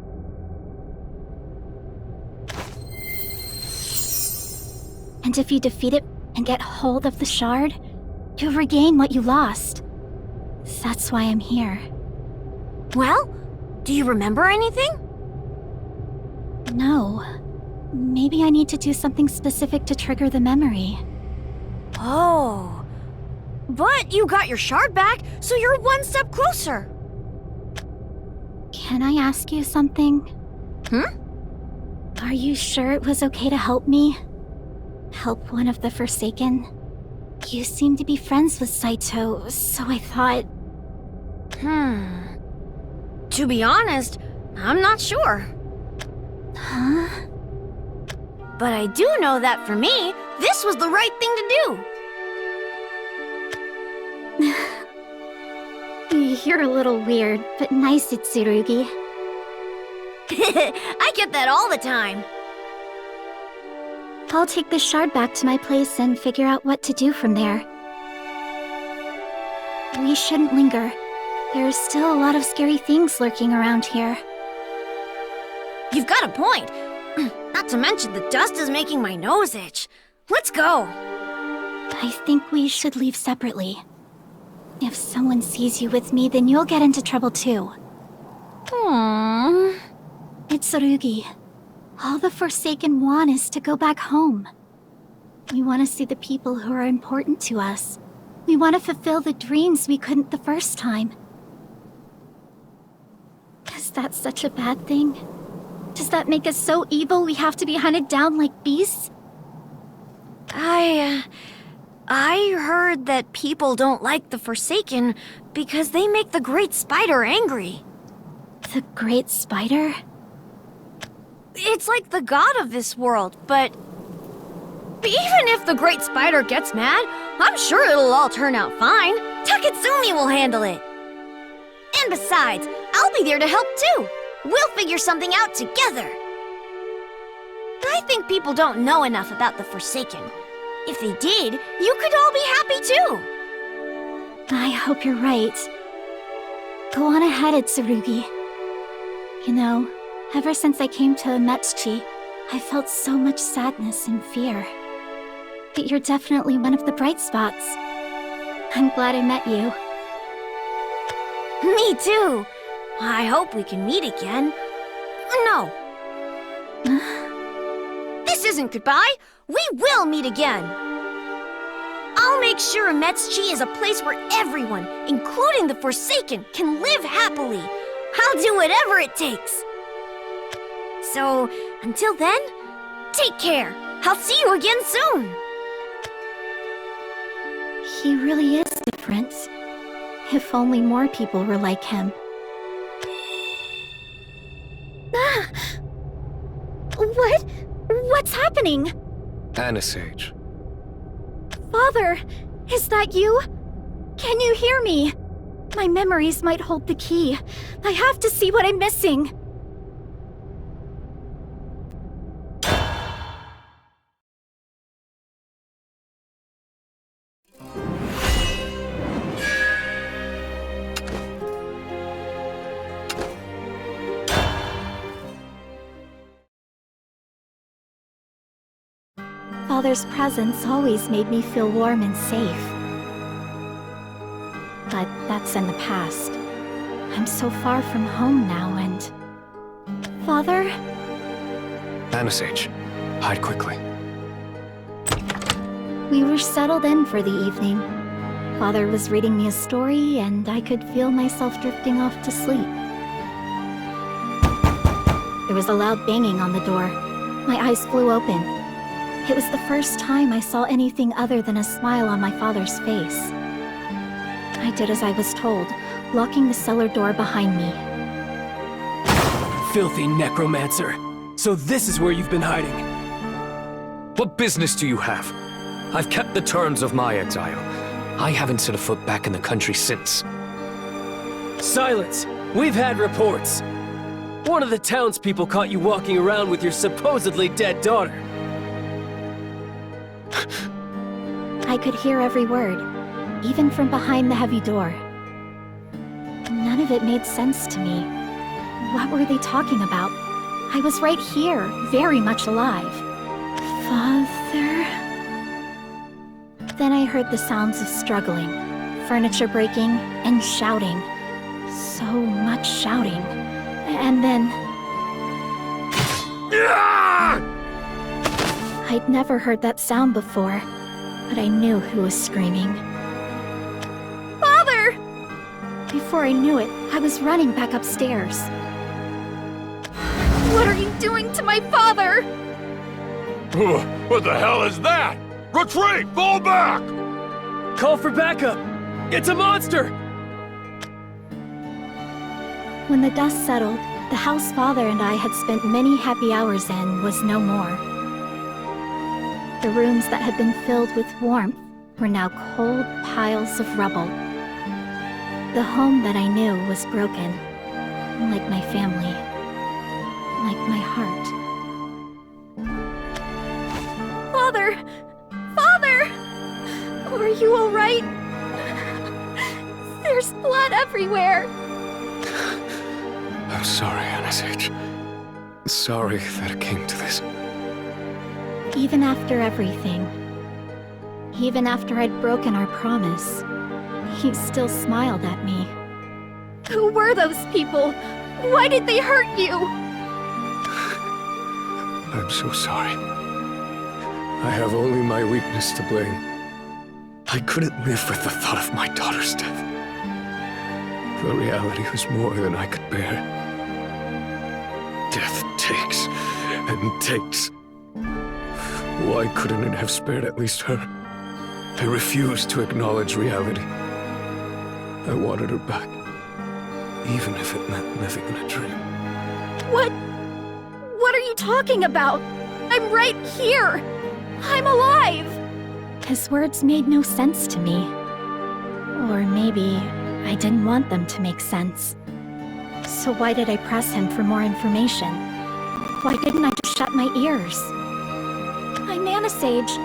And if you defeat it and get hold of the shard, you'll regain what you lost. That's why I'm here. Well, do you remember anything? No. Maybe I need to do something specific to trigger the memory. Oh. But you got your shard back, so you're one step closer. Can I ask you something? Are you sure it was okay to help me? Help one of the Forsaken? You seem to be friends with Saito, so I thought... To be honest, I'm not sure. Huh? But I do know that for me, this was the right thing to do. You're a little weird, but nice, Itsurugi. I get that all the time. I'll take the shard back to my place and figure out what to do from there. We shouldn't linger. There's still a lot of scary things lurking around here. You've got a point. Not to mention the dust is making my nose itch. Let's go. I think we should leave separately. If someone sees you with me, then you'll get into trouble too. Aww. Itsurugi, all the Forsaken want is to go back home. We want to see the people who are important to us. We want to fulfill the dreams we couldn't the first time. Is that such a bad thing? Does that make us so evil we have to be hunted down like beasts? I heard that people don't like the Forsaken because they make the Great Spider angry. The Great Spider? It's like the god of this world, but even if the Great Spider gets mad, I'm sure it'll all turn out fine. Taketsumi will handle it. And besides, I'll be there to help too. We'll figure something out together. I think people don't know enough about the Forsaken. If they did, you could all be happy too. I hope you're right. Go on ahead, Itsurugi. You know, ever since I came to Emetschi, I felt so much sadness and fear. But you're definitely one of the bright spots. I'm glad I met you. Me too. I hope we can meet again. No. This isn't goodbye. We will meet again. I'll make sure Emetschi is a place where everyone, including the Forsaken, can live happily. I'll do whatever it takes. So, until then, take care. I'll see you again soon. He really is different. If only more people were like him. What? What's happening? Anisage. Father, is that you? Can you hear me? My memories might hold the key. I have to see what I'm missing. Father's presence always made me feel warm and safe. But that's in the past. I'm so far from home now, and... Father Father? Anisage, hide quickly. We were settled in for the evening. Father was reading me a story, and I could feel myself drifting off to sleep. There was a loud banging on the door. My eyes flew open. It was the first time I saw anything other than a smile on my father's face. I did as I was told, locking the cellar door behind me. Filthy necromancer. So this is where you've been hiding. What business do you have? I've kept the terms of my exile. I haven't set a foot back in the country since. Silence! We've had reports. One of the townspeople caught you walking around with your supposedly dead daughter. I could hear every word, even from behind the heavy door. None of it made sense to me. What were they talking about? I was right here, very much alive. Father? Then I heard the sounds of struggling, furniture breaking, and shouting. So much shouting. And then... I'd never heard that sound before, but I knew who was screaming. Father! Before I knew it, I was running back upstairs. What are you doing to my father? What the hell is that? Retreat! Fall back! Call for backup! It's a monster! When the dust settled, the house Father and I had spent many happy hours in was no more. The rooms that had been filled with warmth were now cold piles of rubble. The home that I knew was broken, like my family, like my heart. Father! Father! Are you all right? There's blood everywhere! I'm sorry, Anisage. Sorry that it came to this. Even after everything, even after I'd broken our promise, he still smiled at me. Who were those people? Why did they hurt you? I'm so sorry. I have only my weakness to blame. I couldn't live with the thought of my daughter's death. The reality was more than I could bear. Death takes and takes. Why couldn't it have spared at least her? I refused to acknowledge reality. I wanted her back, even if it meant living in a dream. What are you talking about? I'm right here! I'm alive! His words made no sense to me. Or maybe I didn't want them to make sense. So why did I press him for more information? Why didn't I just shut my ears? I'm Anisage.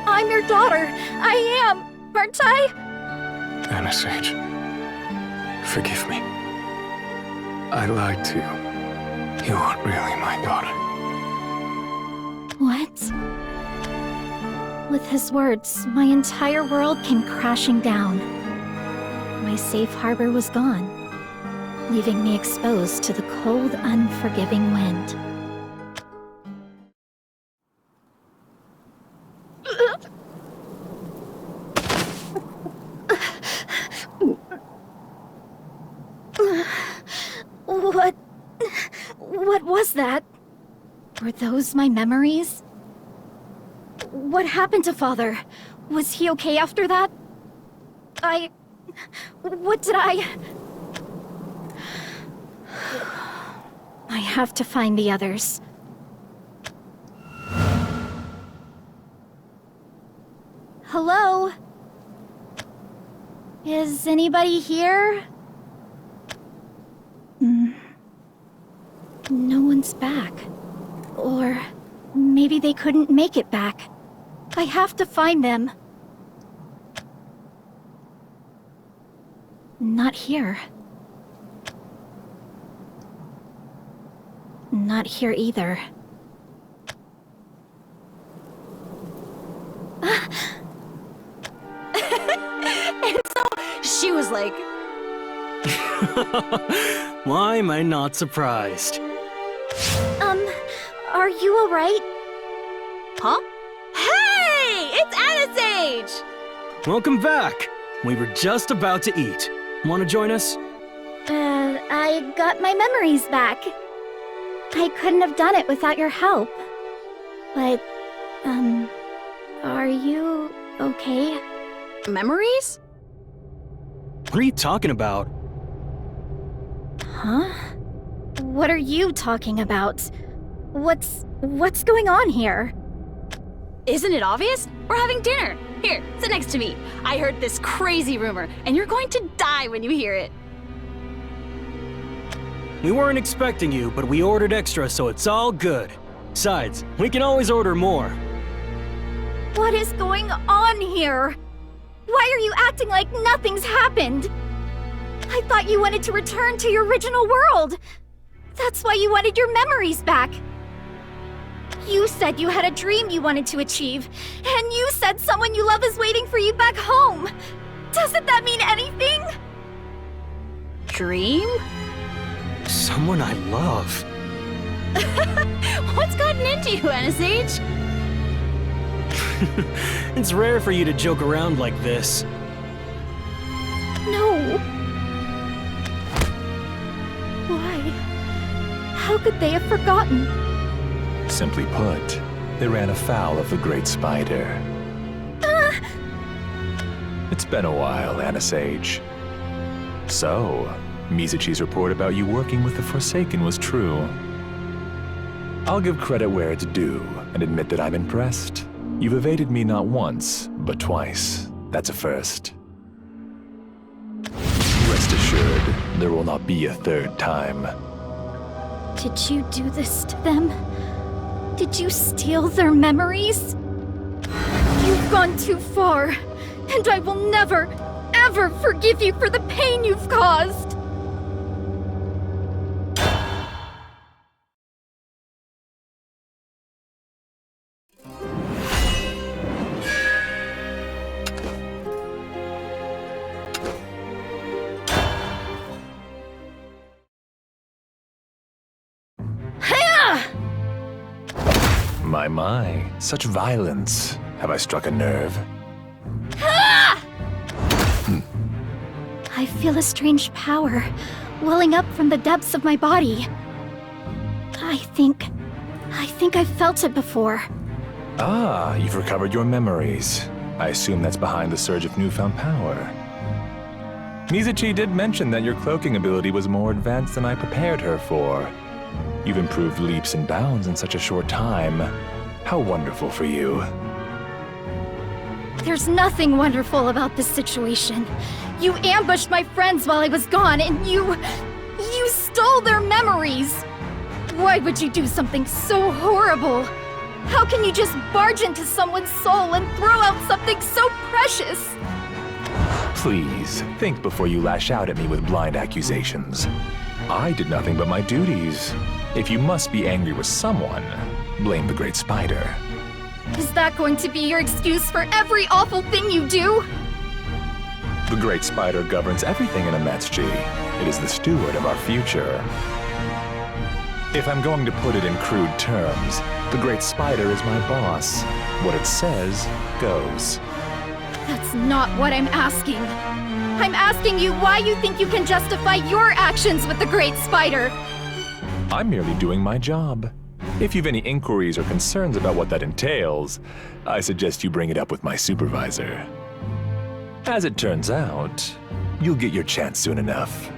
I'm your daughter. I am, aren't I? Anisage, forgive me. I lied to you. You aren't really my daughter. What? With his words, my entire world came crashing down. My safe harbor was gone, leaving me exposed to the cold, unforgiving wind. What was that? Were those my memories? What happened to Father? Was he okay after that? What did I have to find the others. Hello? Is anybody here? No one's back. Or maybe they couldn't make it back. I have to find them. Not here. Not here either. And so she was like... Why am I not surprised? Are you alright? Huh? Hey! It's Anisage! Welcome back! We were just about to eat. Want to join us? I got my memories back. I couldn't have done it without your help. But, are you okay? Memories? What are you talking about? Huh? What are you talking about? What's going on here? Isn't it obvious? We're having dinner. Here, sit next to me. I heard this crazy rumor, and you're going to die when you hear it. We weren't expecting you, but we ordered extra, so it's all good. Besides, we can always order more. What is going on here? Why are you acting like nothing's happened? I thought you wanted to return to your original world. That's why you wanted your memories back. You said you had a dream you wanted to achieve, and you said someone you love is waiting for you back home. Doesn't that mean anything? Dream? Someone I love. What's gotten into you, Anisage? It's rare for you to joke around like this. No. Why? How could they have forgotten? Simply put, they ran afoul of the Great Spider. It's been a while, Anisage. So, Misachi's report about you working with the Forsaken was true. I'll give credit where it's due and admit that I'm impressed. You've evaded me not once, but twice. That's a first. Rest assured, there will not be a third time. Did you do this to them? Did you steal their memories? You've gone too far, and I will never, ever forgive you for the pain you've caused! My, such violence. Have I struck a nerve? I feel a strange power welling up from the depths of my body. I think I've felt it before. Ah, you've recovered your memories. I assume that's behind the surge of newfound power. Misachi did mention that your cloaking ability was more advanced than I prepared her for. You've improved leaps and bounds in such a short time. How wonderful for you. There's nothing wonderful about this situation. You ambushed my friends while I was gone, and you stole their memories! Why would you do something so horrible? How can you just barge into someone's soul and throw out something so precious? Please, think before you lash out at me with blind accusations. I did nothing but my duties. If you must be angry with someone, blame the Great Spider. Is that going to be your excuse for every awful thing you do? The Great Spider governs everything in Anisage. It is the steward of our future. If I'm going to put it in crude terms, the Great Spider is my boss. What it says, goes. That's not what I'm asking. I'm asking you why you think you can justify your actions with the Great Spider. I'm merely doing my job. If you've any inquiries or concerns about what that entails, I suggest you bring it up with my supervisor. As it turns out, you'll get your chance soon enough.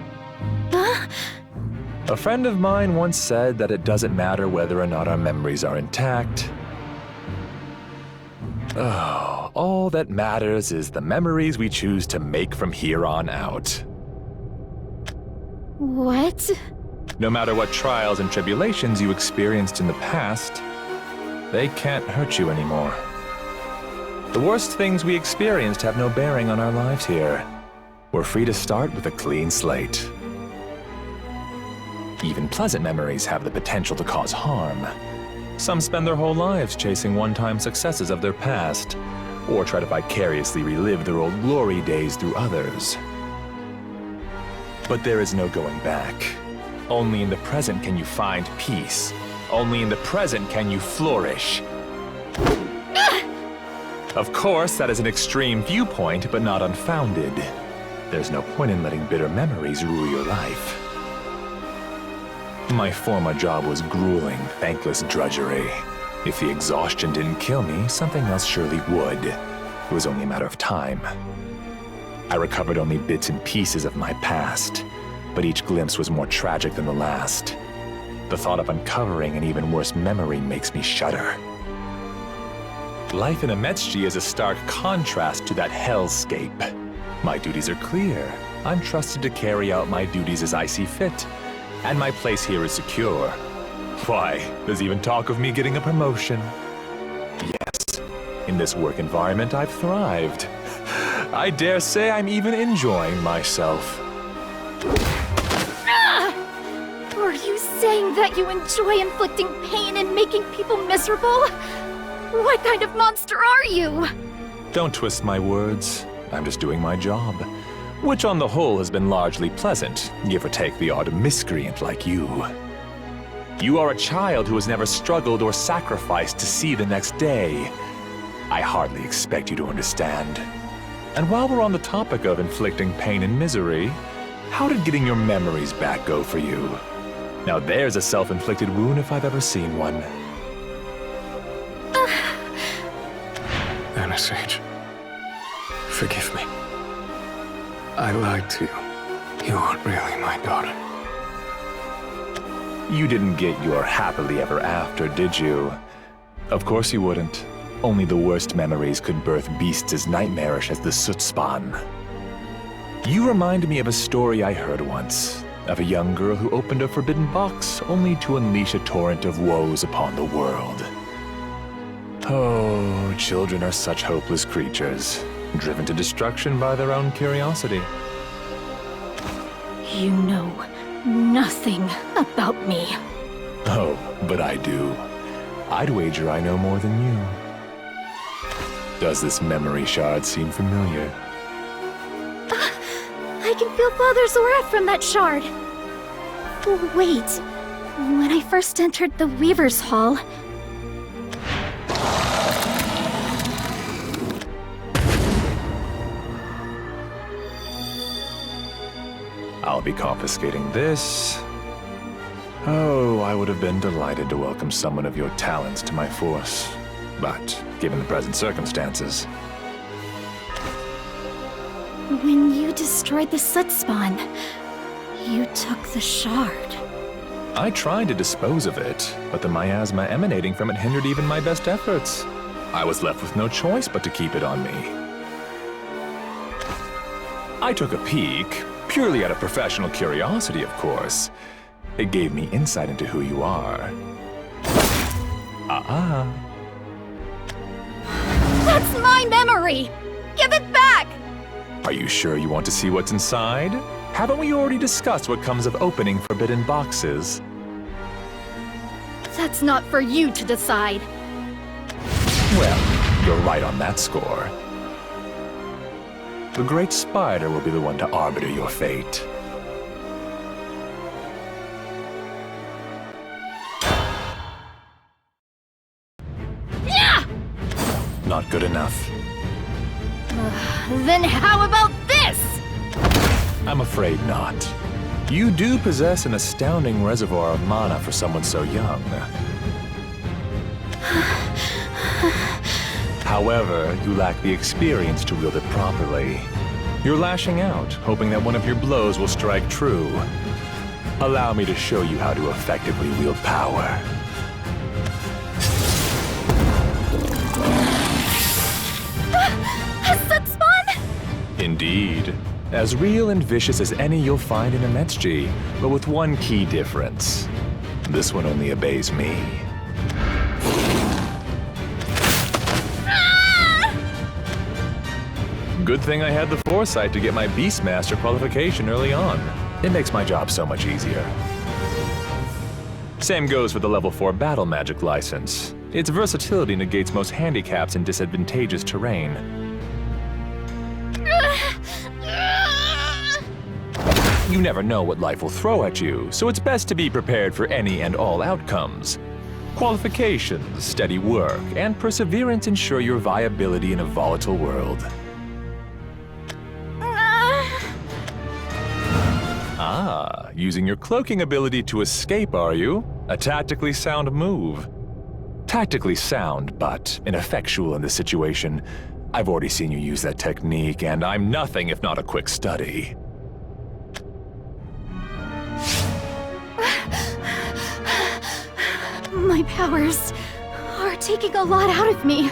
A friend of mine once said that it doesn't matter whether or not our memories are intact. Oh, all that matters is the memories we choose to make from here on out. What? No matter what trials and tribulations you experienced in the past, they can't hurt you anymore. The worst things we experienced have no bearing on our lives here. We're free to start with a clean slate. Even pleasant memories have the potential to cause harm. Some spend their whole lives chasing one-time successes of their past, or try to vicariously relive their old glory days through others. But there is no going back. Only in the present can you find peace. Only in the present can you flourish. Of course, that is an extreme viewpoint, but not unfounded. There's no point in letting bitter memories rule your life. My former job was grueling, thankless drudgery. If the exhaustion didn't kill me, something else surely would. It was only a matter of time. I recovered only bits and pieces of my past, but each glimpse was more tragic than the last. The thought of uncovering an even worse memory makes me shudder. Life in Ametsuchi is a stark contrast to that hellscape. My duties are clear. I'm trusted to carry out my duties as I see fit, and my place here is secure. Why, there's even talk of me getting a promotion. Yes, in this work environment I've thrived. I dare say I'm even enjoying myself. Are you saying that you enjoy inflicting pain and making people miserable? What kind of monster are you? Don't twist my words. I'm just doing my job, which on the whole has been largely pleasant, give or take the odd miscreant like you. You are a child who has never struggled or sacrificed to see the next day. I hardly expect you to understand. And while we're on the topic of inflicting pain and misery, how did getting your memories back go for you? Now there's a self-inflicted wound if I've ever seen one. Anisage, forgive me. I lied to you. You weren't really my daughter. You didn't get your happily ever after, did you? Of course you wouldn't. Only the worst memories could birth beasts as nightmarish as the soot spawn. You remind me of a story I heard once, of a young girl who opened a forbidden box only to unleash a torrent of woes upon the world. Oh, children are such hopeless creatures, driven to destruction by their own curiosity. You know nothing about me. Oh, but I do. I'd wager I know more than you. Does this memory shard seem familiar? I can feel Father's aura from that shard. Wait, when I first entered the Weaver's Hall... I'll be confiscating this. Oh, I would have been delighted to welcome someone of your talents to my force. But, given the present circumstances... When you destroyed the soot spawn, you took the shard. I tried to dispose of it, but the miasma emanating from it hindered even my best efforts. I was left with no choice but to keep it on me. I took a peek, purely out of professional curiosity, of course. It gave me insight into who you are. That's my memory! Give it back! Are you sure you want to see what's inside? Haven't we already discussed what comes of opening forbidden boxes? That's not for you to decide. Well, you're right on that score. The Great Spider will be the one to arbiter your fate. Yeah! Not good enough? Then how about this? I'm afraid not. You do possess an astounding reservoir of mana for someone so young. However, you lack the experience to wield it properly. You're lashing out, hoping that one of your blows will strike true. Allow me to show you how to effectively wield power. A soot spawn? Indeed. As real and vicious as any you'll find in Ametsuchi, but with one key difference. This one only obeys me. Good thing I had the foresight to get my Beastmaster qualification early on. It makes my job so much easier. Same goes for the level 4 battle magic license. Its versatility negates most handicaps in disadvantageous terrain. You never know what life will throw at you, so it's best to be prepared for any and all outcomes. Qualifications, steady work, and perseverance ensure your viability in a volatile world. Ah, using your cloaking ability to escape, are you? A tactically sound move. Tactically sound, but ineffectual in this situation. I've already seen you use that technique, and I'm nothing if not a quick study. My powers are taking a lot out of me.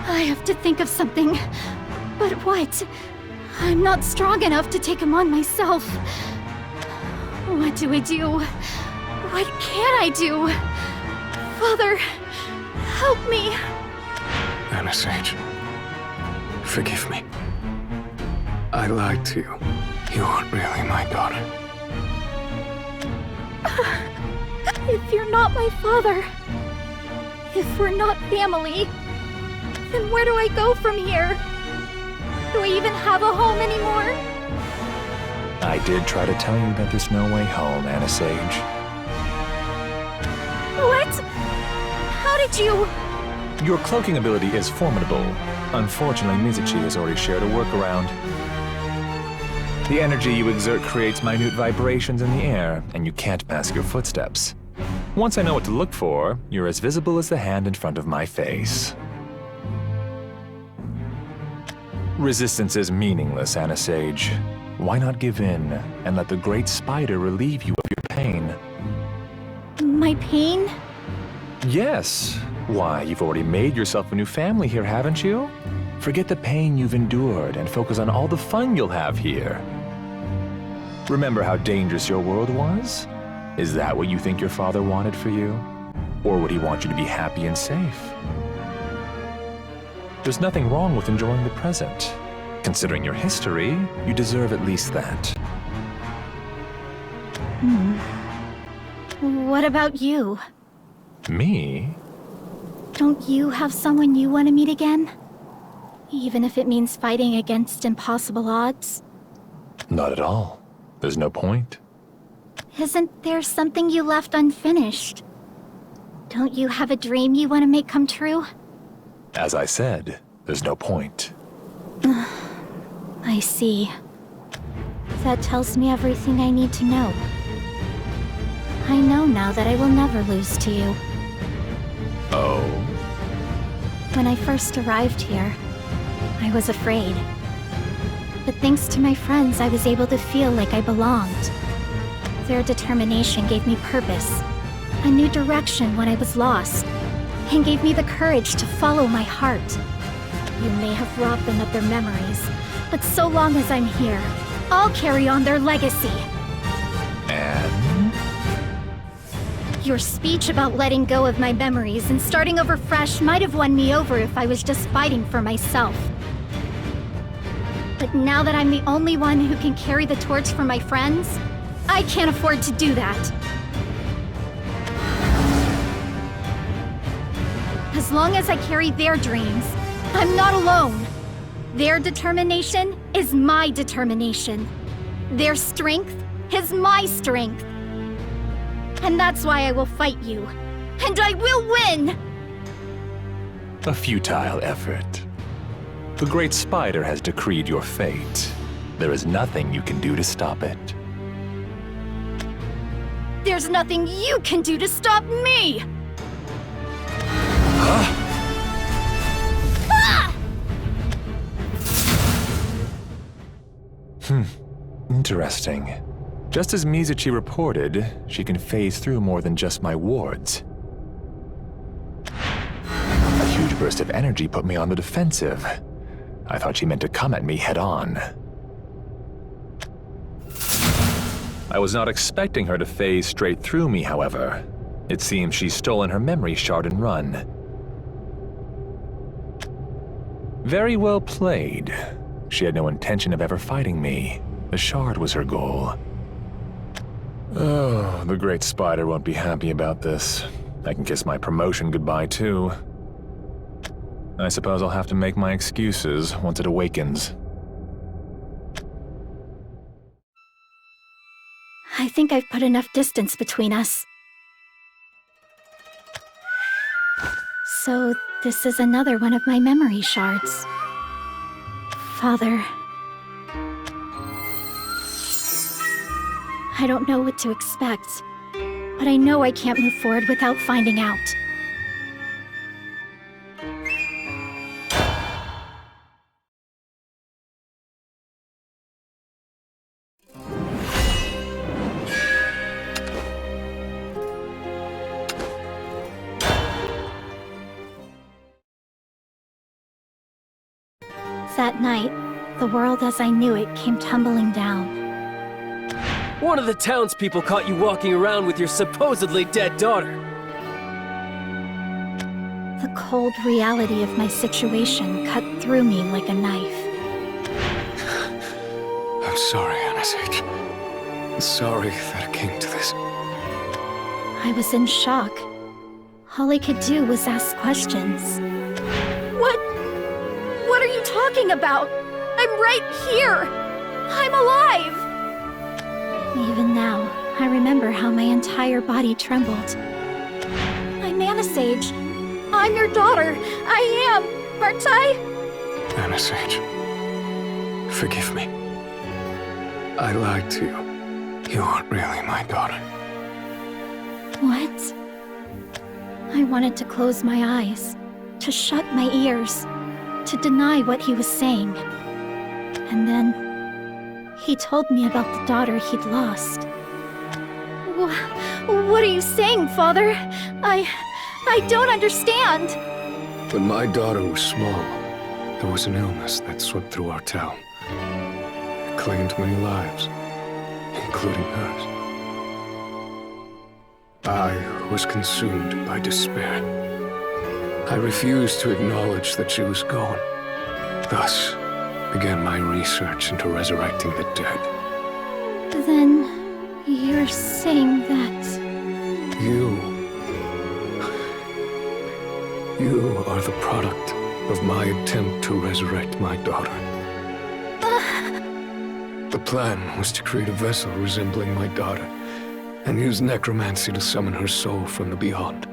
I have to think of something. But what? I'm not strong enough to take him on myself. What do I do? What can I do? Father, help me. Anisage, forgive me. I lied to you. You aren't really my daughter. If you're not my father, if we're not family, then where do I go from here? Do I even have a home anymore? I did try to tell you that there's no way home, Anisage. What? How did you... Your cloaking ability is formidable. Unfortunately, Mizuchi has already shared a workaround. The energy you exert creates minute vibrations in the air, and you can't mask your footsteps. Once I know what to look for, you're as visible as the hand in front of my face. Resistance is meaningless, Anisage. Why not give in and let the great spider relieve you of your pain? My pain? Yes. Why, you've already made yourself a new family here, haven't you? Forget the pain you've endured and focus on all the fun you'll have here. Remember how dangerous your world was? Is that what you think your father wanted for you? Or would he want you to be happy and safe? There's nothing wrong with enjoying the present. Considering your history, you deserve at least that. What about you? Me? Don't you have someone you want to meet again? Even if it means fighting against impossible odds? Not at all. There's no point. Isn't there something you left unfinished? Don't you have a dream you want to make come true? As I said, there's no point. I see. That tells me everything I need to know. I know now that I will never lose to you. Oh? When I first arrived here, I was afraid. But thanks to my friends, I was able to feel like I belonged. Their determination gave me purpose, a new direction when I was lost, and gave me the courage to follow my heart. You may have robbed them of their memories, but so long as I'm here, I'll carry on their legacy. And? Your speech about letting go of my memories and starting over fresh might have won me over if I was just fighting for myself. But now that I'm the only one who can carry the torch for my friends, I can't afford to do that. As long as I carry their dreams, I'm not alone. Their determination is my determination. Their strength is my strength. And that's why I will fight you. And I will win! A futile effort. The Great Spider has decreed your fate. There is nothing you can do to stop it. There's nothing you can do to stop me! Huh? Interesting. Just as Mizuchi reported, she can phase through more than just my wards. A huge burst of energy put me on the defensive. I thought she meant to come at me head-on. I was not expecting her to phase straight through me, however. It seems she's stolen her memory shard and run. Very well played. She had no intention of ever fighting me. The shard was her goal. Oh, the Great Spider won't be happy about this. I can kiss my promotion goodbye, too. I suppose I'll have to make my excuses once it awakens. think I've put enough distance between us. So, this is another one of my memory shards. Father. I don't know what to expect, but I know I can't move forward without finding out. That night, the world as I knew it came tumbling down. One of the townspeople caught you walking around with your supposedly dead daughter. The cold reality of my situation cut through me like a knife. I'm sorry, Anisage. I'm sorry that it came to this. I was in shock. All I could do was ask questions. What are you talking about? I'm right here! I'm alive! Even now, I remember how my entire body trembled. I'm Anisage. I'm your daughter. I am, aren't I? Anisage, forgive me. I lied to you. You aren't really my daughter. What? I wanted to close my eyes, to shut my ears, to deny what he was saying. And then, he told me about the daughter he'd lost. What are you saying, Father? I don't understand. When my daughter was small, there was an illness that swept through our town. It claimed many lives, including hers. I was consumed by despair. I refused to acknowledge that she was gone. Thus began my research into resurrecting the dead. Then, you're saying that... You are the product of my attempt to resurrect my daughter. The plan was to create a vessel resembling my daughter, and use necromancy to summon her soul from the beyond.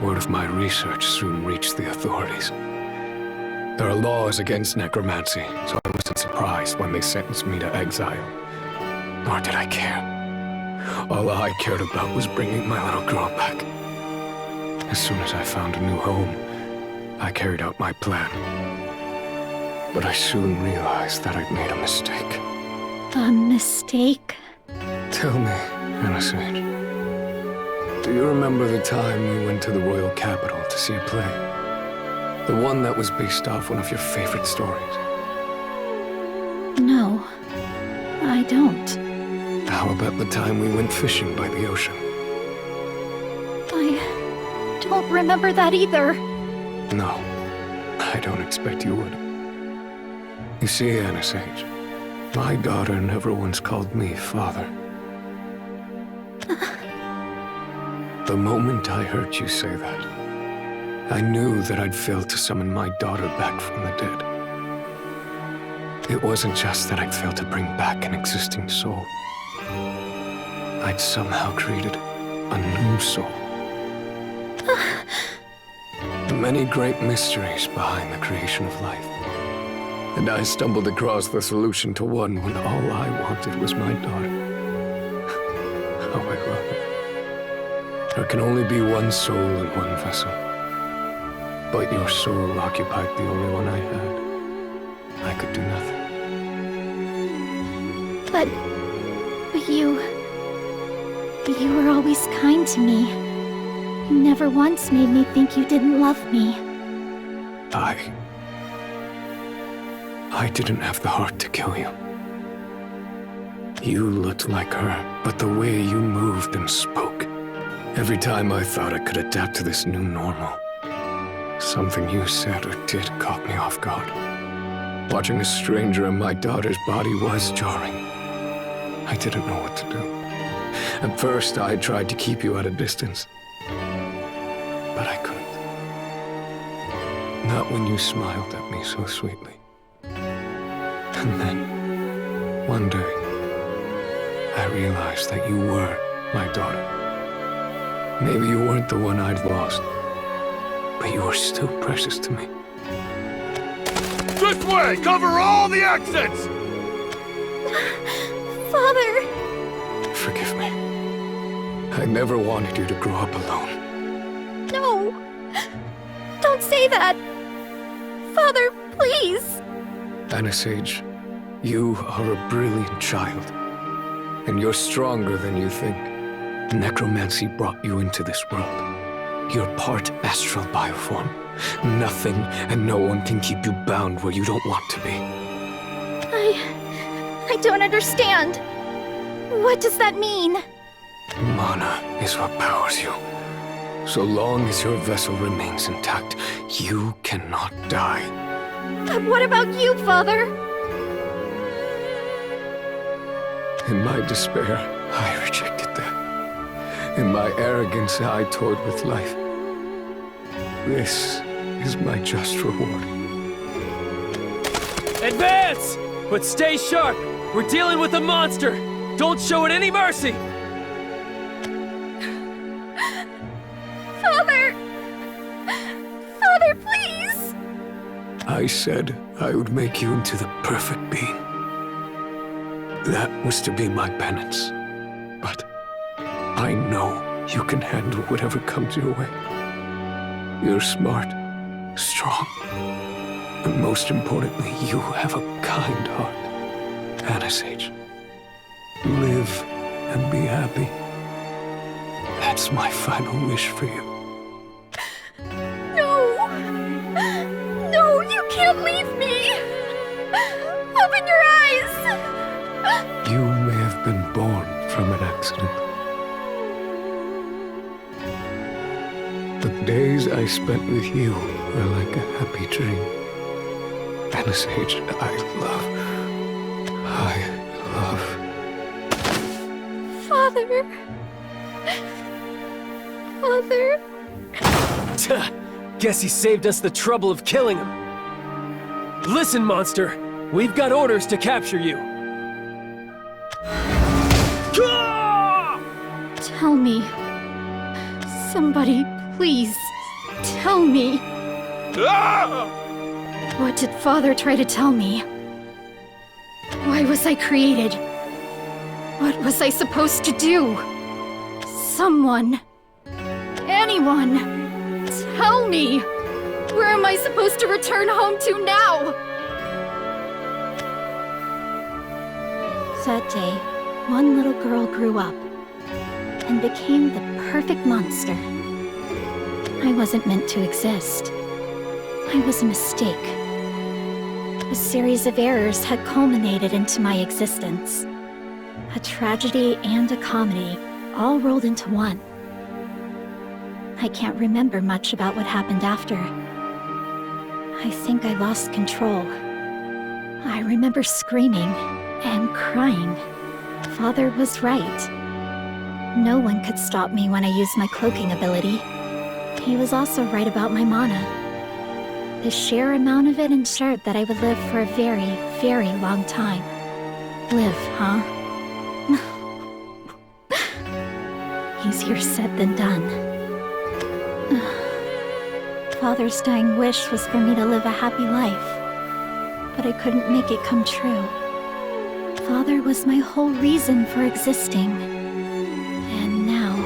Word of my research soon reached the authorities. There are laws against necromancy, so I wasn't surprised when they sentenced me to exile. Nor did I care. All I cared about was bringing my little girl back. As soon as I found a new home, I carried out my plan. But I soon realized that I'd made a mistake. A mistake? Tell me, Anisage, do you remember the time we went to the royal capital to see a play? The one that was based off one of your favorite stories? No, I don't. How about the time we went fishing by the ocean? I don't remember that either. No, I don't expect you would. You see, Anisage, my daughter never once called me father. The moment I heard you say that, I knew that I'd failed to summon my daughter back from the dead. It wasn't just that I'd failed to bring back an existing soul. I'd somehow created a new soul. Many great mysteries behind the creation of life. And I stumbled across the solution to one when all I wanted was my daughter. How I love her. There can only be one soul in one vessel. But your soul occupied the only one I had. I could do nothing. But you were always kind to me. You never once made me think you didn't love me. I didn't have the heart to kill you. You looked like her, but the way you moved and spoke. Every time I thought I could adapt to this new normal, something you said or did caught me off guard. Watching a stranger in my daughter's body was jarring. I didn't know what to do. At first, I tried to keep you at a distance. But I couldn't. Not when you smiled at me so sweetly. And then, one day, I realized that you were my daughter. Maybe you weren't the one I'd lost, but you were still precious to me. This way! Cover all the exits! Father! Forgive me. I never wanted you to grow up alone. No! Don't say that! Father, please! Anisage, you are a brilliant child. And you're stronger than you think. Necromancy brought you into this world. You're part astral bioform. Nothing and no one can keep you bound where you don't want to be. I don't understand. What does that mean? Mana is what powers you. So long as your vessel remains intact, you cannot die. But what about you, Father? In my despair, I rejected that. In my arrogance, I toyed with life. This is my just reward. Advance! But stay sharp! We're dealing with a monster! Don't show it any mercy! Father! Father, please! I said I would make you into the perfect being. That was to be my penance. But I know you can handle whatever comes your way. You're smart, strong, and most importantly, you have a kind heart. Anisage, live and be happy. That's my final wish for you. No! No, you can't leave me! Open your eyes! You may have been born from an accident. The days I spent with you were like a happy dream. Anisage, I love. Father. Father. Guess he saved us the trouble of killing him. Listen, monster. We've got orders to capture you. Tell me. Somebody, please. Tell me. What did Father try to tell me? Why was I created? What was I supposed to do? Someone. Anyone. Tell me. Where am I supposed to return home to now? That day, one little girl grew up and became the perfect monster. I wasn't meant to exist. I was a mistake. A series of errors had culminated into my existence. A tragedy and a comedy, all rolled into one. I can't remember much about what happened after. I think I lost control. I remember screaming and crying. Father was right. No one could stop me when I used my cloaking ability. He was also right about my mana. The sheer amount of it ensured that I would live for a very, very long time. Live, huh? Easier said than done. Father's dying wish was for me to live a happy life, but I couldn't make it come true. Father was my whole reason for existing. And now...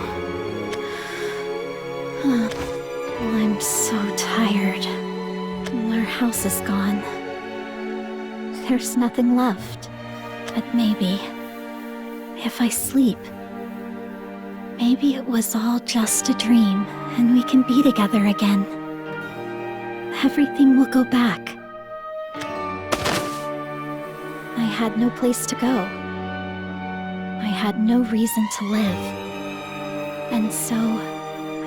I'm so tired. Our house is gone. There's nothing left. But maybe... if I sleep... maybe it was all just a dream, and we can be together again. Everything will go back. I had no place to go. I had no reason to live. And so,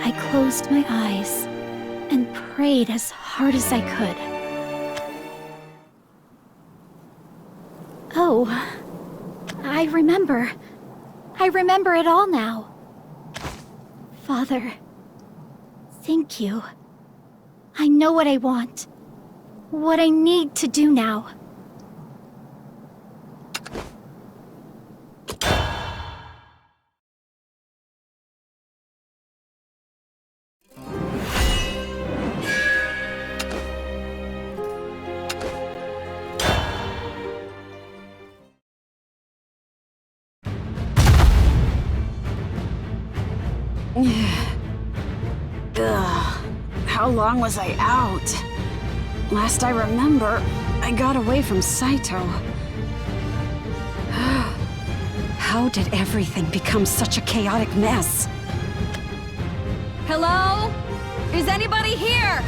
I closed my eyes and prayed as hard as I could. Oh, I remember. I remember it all now. Father, thank you. I know what I want. What I need to do now. Ugh. How long was I out? Last I remember, I got away from Saito. How did everything become such a chaotic mess? Hello? Is anybody here?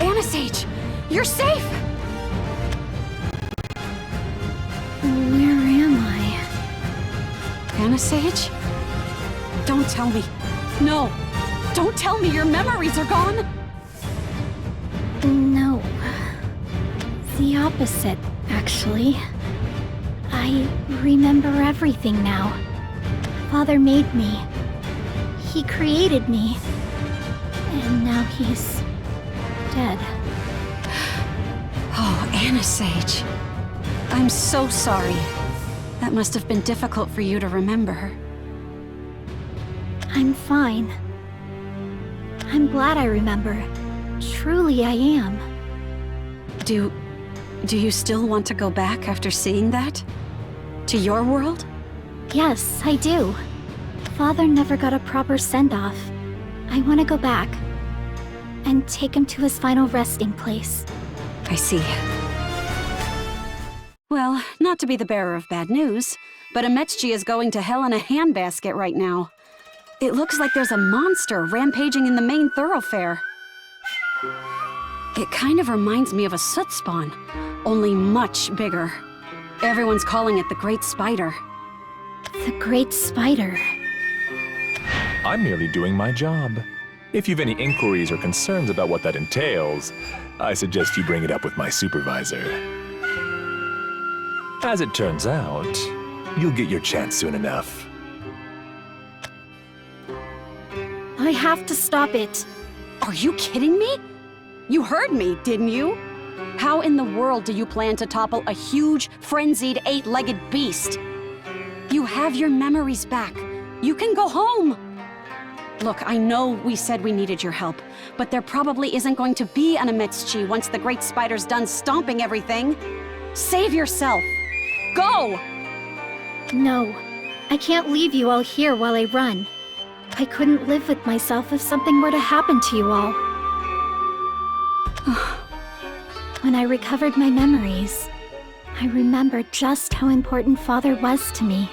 Anisage, you're safe! Where am I? Anisage? Don't tell me. No! Don't tell me your memories are gone! No. The opposite, actually. I remember everything now. Father made me. He created me. And now he's dead. Oh, Anisage. I'm so sorry. That must have been difficult for you to remember. I'm fine. I'm glad I remember. Truly I am. Do you still want to go back after seeing that? To your world? Yes, I do. Father never got a proper send-off. I want to go back. And take him to his final resting place. I see. Well, not to be the bearer of bad news, but Ametsuchi is going to hell in a handbasket right now. It looks like there's a monster rampaging in the main thoroughfare. It kind of reminds me of a soot spawn, only much bigger. Everyone's calling it the Great Spider. The Great Spider. I'm merely doing my job. If you've any inquiries or concerns about what that entails, I suggest you bring it up with my supervisor. As it turns out, you'll get your chance soon enough. I have to stop it. Are you kidding me? You heard me, didn't you? How in the world do you plan to topple a huge, frenzied, eight-legged beast? You have your memories back. You can go home. Look, I know we said we needed your help, but there probably isn't going to be an Ametsuchi once the Great Spider's done stomping everything. Save yourself. Go! No. I can't leave you all here while I run. I couldn't live with myself if something were to happen to you all. When I recovered my memories, I remembered just how important Father was to me.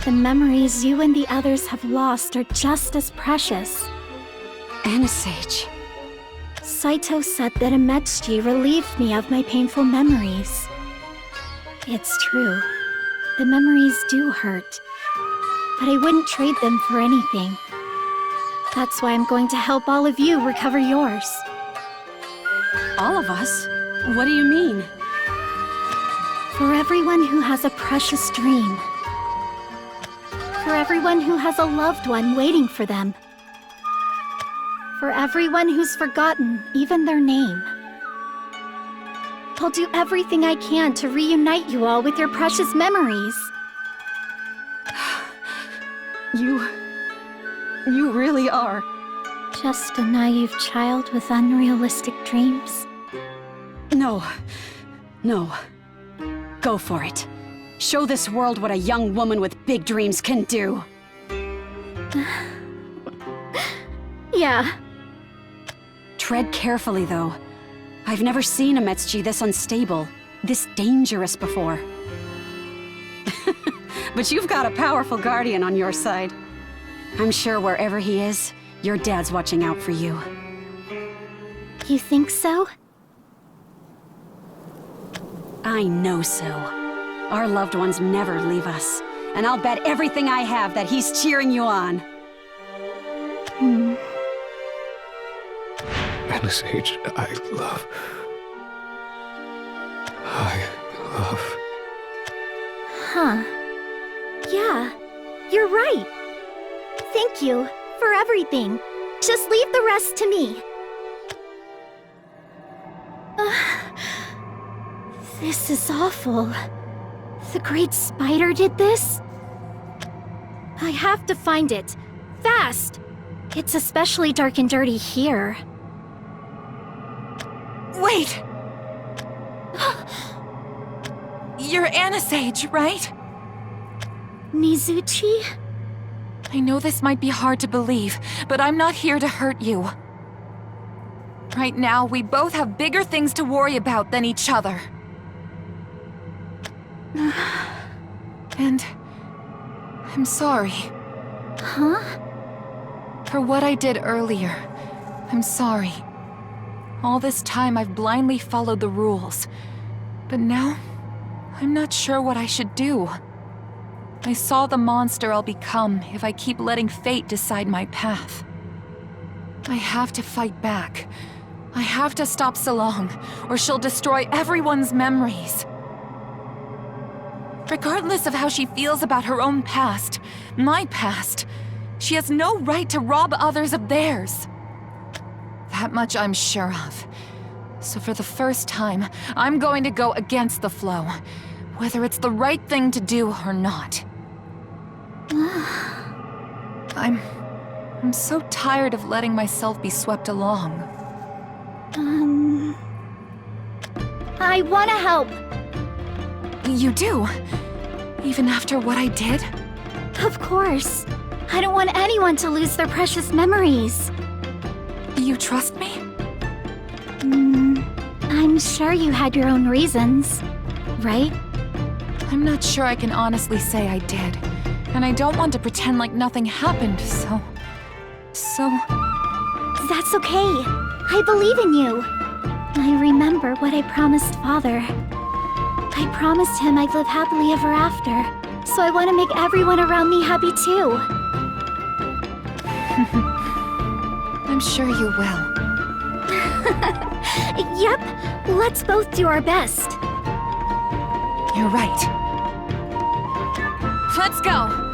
The memories you and the others have lost are just as precious. Anisage. Saito said that Ametsuchi relieved me of my painful memories. It's true. The memories do hurt. But I wouldn't trade them for anything. That's why I'm going to help all of you recover yours. All of us? What do you mean? For everyone who has a precious dream. For everyone who has a loved one waiting for them. For everyone who's forgotten even their name. I'll do everything I can to reunite you all with your precious memories. You really are. Just a naive child with unrealistic dreams. No. Go for it. Show this world what a young woman with big dreams can do. Yeah. Tread carefully, though. I've never seen Ametsuchi this unstable, this dangerous before. But you've got a powerful guardian on your side. I'm sure wherever he is, your dad's watching out for you. You think so? I know so. Our loved ones never leave us, and I'll bet everything I have that he's cheering you on. Anisage, I love. Huh. Yeah, you're right. Thank you for everything. Just leave the rest to me. This is awful. The Great Spider did this? I have to find it. Fast! It's especially dark and dirty here. Wait! You're Anisage, right? Mizuchi? I know this might be hard to believe, but I'm not here to hurt you. Right now, we both have bigger things to worry about than each other. And I'm sorry. Huh? For what I did earlier. I'm sorry. All this time I've blindly followed the rules. But now, I'm not sure what I should do. I saw the monster I'll become if I keep letting fate decide my path. I have to fight back. I have to stop Salong, or she'll destroy everyone's memories. Regardless of how she feels about her own past, my past, she has no right to rob others of theirs. That much I'm sure of. So for the first time, I'm going to go against the flow, whether it's the right thing to do or not. I'm so tired of letting myself be swept along. I wanna help. You do? Even after what I did? Of course. I don't want anyone to lose their precious memories. You trust me? I'm sure you had your own reasons, right? I'm not sure I can honestly say I did. And I don't want to pretend like nothing happened, so... That's okay. I believe in you. I remember what I promised Father. I promised him I'd live happily ever after, so I want to make everyone around me happy too. I'm sure you will. Yep, let's both do our best. You're right. Let's go!